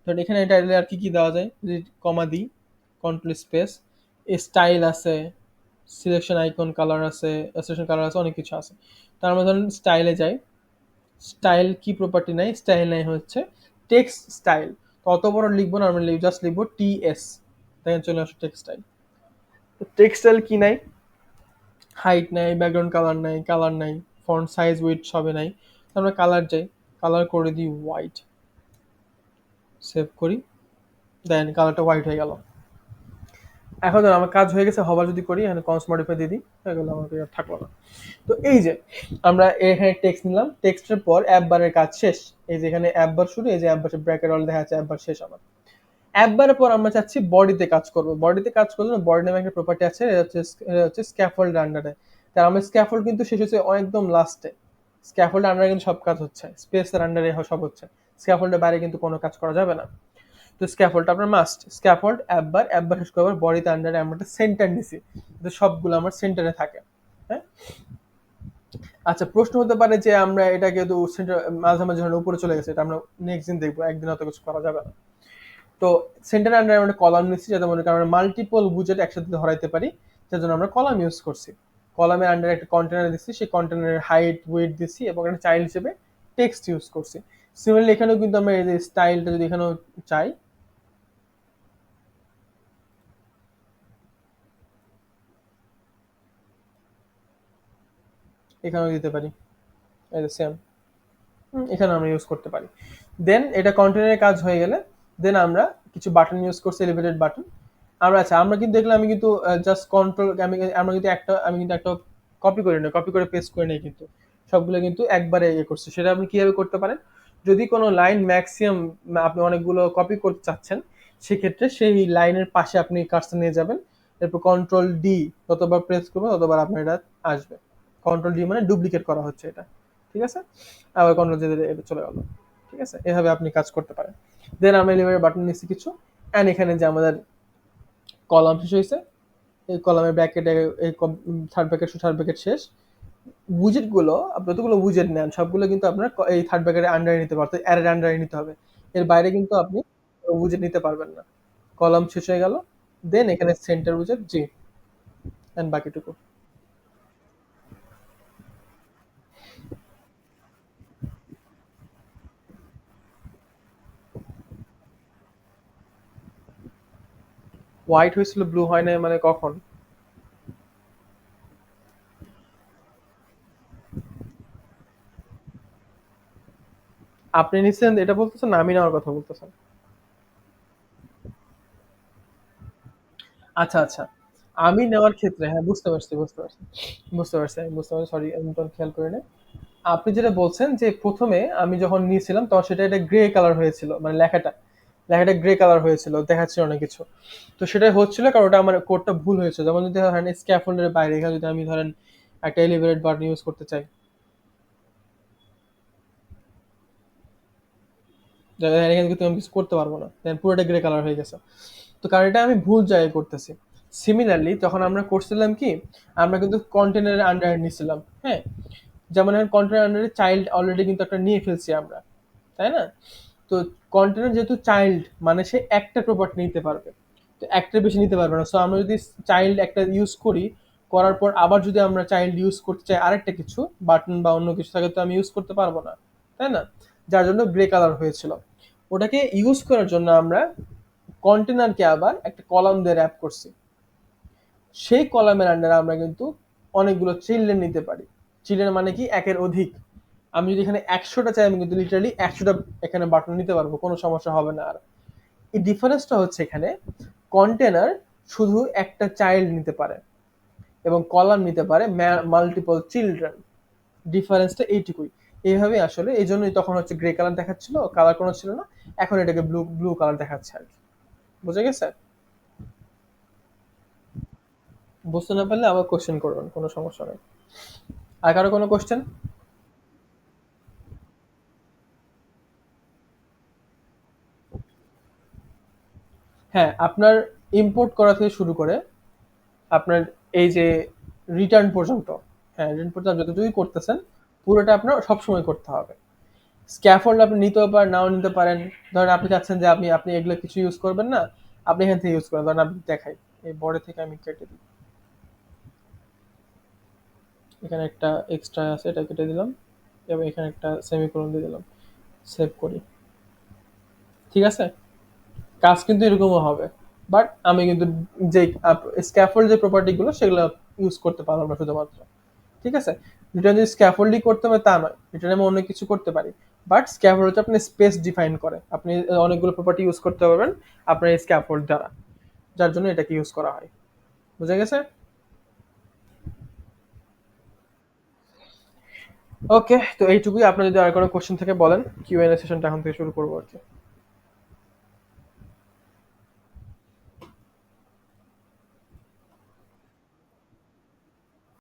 তো এখানে টাইটেলে আর কি কি দেওয়া যায়, যদি কমা দিই, কন্ট্রোল স্পেস, স্টাইল আছে, সিলেকশন আইকন কালার আছে, অ্যাসোসিয়েশন কালার আছে, অনেক কিছু আছে। তার মধ্যে ধরুন স্টাইলে যাই, স্টাইল কি প্রপার্টি নাই, স্টাইল নাই হচ্ছে টেক্সট স্টাইল। তো অত বড় লিখবো না, আমরা জাস্ট লিখবো টিএস, দেখেন চলে আসো টেক্সট স্টাইল। তো টেক্সট স্টাইল কি নাই, হাইট নাই, ব্যাকগ্রাউন্ড কালার নাই, ফন্ট সাইজ উইথ সবে নাই। তো আমরা কালার যাই, কালার করে দিই হোয়াইট, সেভ করি, দেন কালারটা হোয়াইট হয়ে গেল। এখন ধর আমার কাজ হয়ে গেছে, হবার যদি করি এখানে কনস মডিফাই দিয়ে দিই, হয়ে গেল, আমাকে আর থাকলো না। তো এই যে আমরা এখানে টেক্সট নিলাম, টেক্সটের পর অ্যাপ বারের কাজ শেষ। এই যে এখানে অ্যাপ বার শুরু, এই যে অ্যাপ বার ব্র্যাকেট অল দেখা যাচ্ছে, অ্যাপ বার শেষ আমার। অ্যাপ বারের পর আমরা চাচ্ছি বডিতে কাজ করবো। বডিতে কাজ করলে বডি নামে একটা প্রপার্টি আছে, এটা হচ্ছে স্ক্যাফোল্ড আন্ডারে। তার আমার স্ক্যাফোল্ড কিন্তু শেষ হচ্ছে একদম লাস্টে। স্ক্যাফোল্ড আন্ডারে কিন্তু সব কাজ হচ্ছে, স্পেসের আন্ডারে সব হচ্ছে, স্ক্যাফোল্ডের বাইরে কিন্তু কোনো কাজ করা যাবে না। তো স্ক্যাফোল্ড আপনার মাস্ট, স্ক্যাফোল্ড অ্যাপ বার শেষ করবার বডিতে আন্ডারে আমরা একটা সেন্টার নিছি, তো সবগুলো আমার সেন্টারে থাকে। হ্যাঁ, আচ্ছা, প্রশ্ন হতে পারে যে আমরা এটাকে তো সেন্টার মাঝামাঝি উপরে চলে গেছে, এটা আমরা নেক্সট দিন দেখবো, একদিন অত কিছু করা যাবে না। তো সেন্টার আন্ডারে আমরা কলাম নিচ্ছি, যাতে মনে করি আমরা মাল্টিপল বুজেট একসাথে ধরাইতে পারি, যার জন্য আমরা কলাম ইউজ করছি। কলামের আন্ডারে একটা কন্টেনার দিচ্ছি, সেই কন্টেনারের হাইট ওয়েট দিচ্ছি এবং একটা চাইল্ড হিসেবে টেক্সট ইউজ করছি। সিমিলারলি এখানেও কিন্তু আমরা এই যে স্টাইলটা যদি এখানেও চাই, এখানেও দিতে পারি, এই যে সেম, এখানে আমরা ইউজ করতে পারি। দেন এটা কন্টেনারের কাজ হয়ে গেলে দেন আমরা কিছু বাটন ইউজ করছি, এলিভেটেড বাটন। আমরা কিন্তু দেখলাম, আমি কিন্তু জাস্ট কন্ট্রোল, আমি কিন্তু একটা কপি করে নিই, কপি করে পেস্ট করে নিই, কিন্তু সবগুলো কিন্তু একবারে ইয়ে করছি। সেটা আপনি কিভাবে করতে পারেন, যদি কোনো লাইন ম্যাক্সিমাম আপনি অনেকগুলো কপি করতে চাচ্ছেন, সেক্ষেত্রে সেই লাইনের পাশে আপনি কাজটা নিয়ে যাবেন, এরপর কন্ট্রোল ডি যতবার প্রেস করবেন ততবার আপনার এটা আসবে। কন্ট্রোল ডি মানে ডুপ্লিকেট করা হচ্ছে এটা, ঠিক আছে? আবার কন্ট্রোল জে এটা চলে গেল, ঠিক আছে? এভাবে আপনি কাজ করতে পারেন। দেন আমরা এলিভেটর বাটন নিচ্ছি কিছু, অ্যান্ড এখানে যে আমাদের কলাম শেষ হয়েছে, এই কলামের ব্র্যাকেটে এই থার্ড ব্র্যাকেট থার্ড ব্র্যাকেট শেষ। উইজেট গুলো আপনি যতগুলো উইজেট নেন সবগুলো কিন্তু আপনার এই থার্ড ব্র্যাকেটের আন্ডারে নিতে পারতে, অ্যারের আন্ডারে নিতে হবে। এর বাইরে কিন্তু আপনি উইজেট নিতে পারবেন না। কলাম শেষ হয়ে গেল, দেন এখানে সেন্টার উইজেট জি, এন্ড বাকিটুকু। হোয়াইট হয়েছিল ব্লু হয় না মানে কখন? আপনি নিচ্ছেন এটা বলতেছেন না আমি নেওয়ার কথা বলতেছেন? আচ্ছা আচ্ছা, আমি নেওয়ার ক্ষেত্রে হ্যাঁ বুঝতে পারছি বুঝতে পারছি বুঝতে পারছি, আমি বুঝতে পারছি, সরি আমি তখন খেয়াল করি না। আপনি যেটা বলছেন যে প্রথমে আমি যখন নিয়েছিলাম তখন সেটা একটা গ্রে কালার হয়েছিল, মানে লেখাটা লেখাটা গ্রে কালার হয়েছিল, দেখাচ্ছিল না কিছু। তো সেটাই হচ্ছিল কারণ ওটা আমার কোডটা ভুল হয়েছে। যেমন যদি ধরেন স্ক্যাফোল্ডের বাইরে এখানে যদি আমি ধরেন একটা এলিভেটেড বাটন ইউজ করতে চাই, এখানে কিন্তু আমি কিছু করতে পারবো না, দেন পুরোটা গ্রে কালার হয়ে গেছে। তো কারণ এটা আমি ভুল জায়গায় করতেছি। সিমিলারলি তখন আমরা করছিলাম কি, আমরা কিন্তু কন্টেনারের আন্ডারে নিছিলাম, হ্যাঁ? যেমন কন্টেনার আন্ডারে চাইল্ড অলরেডি কিন্তু একটা নিয়ে ফেলছি আমরা, তাই না? তো কন্টেনার যেহেতু চাইল্ড মানে সে একটা প্রপার্টি নিতে পারবে, তো একটার বেশি নিতে পারবে না। সো আমরা যদি চাইল্ড একটা ইউজ করি, করার পর আবার যদি আমরা চাইল্ড ইউজ করতে চাই আরেকটা কিছু বাটন বা অন্য কিছু থাকে তো আমি ইউজ করতে পারবো না, তাই না? যার জন্য গ্রে কালার হয়েছিল। ওটাকে ইউজ করার জন্য আমরা কন্টেনারকে আবার একটা কলাম দিয়ে র্যাপ করছি। সেই কলামের আন্ডারে আমরা কিন্তু অনেকগুলো চিলড্রেন নিতে পারি। চিলড্রেন মানে কি একের অধিক। আমি যদি এখানে ১০০টা চাই আমি কিন্তু লিটারালি ১০০টা এখানে বাটন নিতে পারবো, কোনো সমস্যা হবে না আর। এই ডিফারেন্সটা হচ্ছে এখানে কন্টেনার শুধু একটা চাইল্ড নিতে পারে এবং কলাম নিতে পারে মাল্টিপল চিলড্রেন। ডিফারেন্সটা এইটুকুই। এইভাবে আসলে এই জন্যই তখন হচ্ছে গ্রে কালার দেখাচ্ছিল, কালার কোনো ছিল না। এখন এটাকে ব্লু ব্লু কালার দেখাচ্ছে আর কি। বুঝে গেছে? বুঝতে না পারলে আবার কোশ্চেন করবেন, কোনো সমস্যা নেই। আর কারো কোনো কোশ্চেন? হ্যাঁ, আপনার ইম্পোর্ট করা থেকে শুরু করে আপনার এই যে রিটার্ন পর্যন্ত, হ্যাঁ রিটার্ন পর্যন্ত যতটুকুই করতেছেন পুরোটা আপনার সবসময় করতে হবে। স্ক্যাফোল্ড আপনি নিতেও পারেন নাও নিতে পারেন। ধরেন আপনি চাচ্ছেন যে আপনি আপনি এগুলো কিছু ইউজ করবেন না, আপনি এখান থেকে ইউজ করেন। ধরেন আপনি দেখাই, এই বডি থেকে আমি কেটে দিই, এখানে একটা এক্সট্রা আছে এটা কেটে দিলাম এবং এখানে একটা সেমিকোলন দিয়ে দিলাম, সেভ করি, ঠিক আছে? কাজ কিন্তু এরকমও হবে, বাট আমি কিন্তু যে স্ক্যাফোল্ড যে প্রপার্টি গুলো সেগুলো ইউজ করতে পারলাম না শুধুমাত্র, ঠিক আছে? রিটার্ন যদি স্ক্যাফোল্ডই করতে হবে তা নয়, রিটার্ন আমি অনেক কিছু করতে পারি। বাট স্ক্যাফোল্ড হচ্ছে আপনি স্পেস ডিফাইন করে, আপনি অনেকগুলো প্রপার্টি ইউজ করতে পারবেন আপনার এই স্ক্যাফোল্ড দ্বারা, যার জন্য এটাকে ইউজ করা হয়। বুঝা গেছে? ওকে, তো এইটুকুই। আপনার যদি আর কোনো কোশ্চেন থেকে বলেন, কিউএনএ সেশনটা এখন থেকে শুরু করবো আর কি।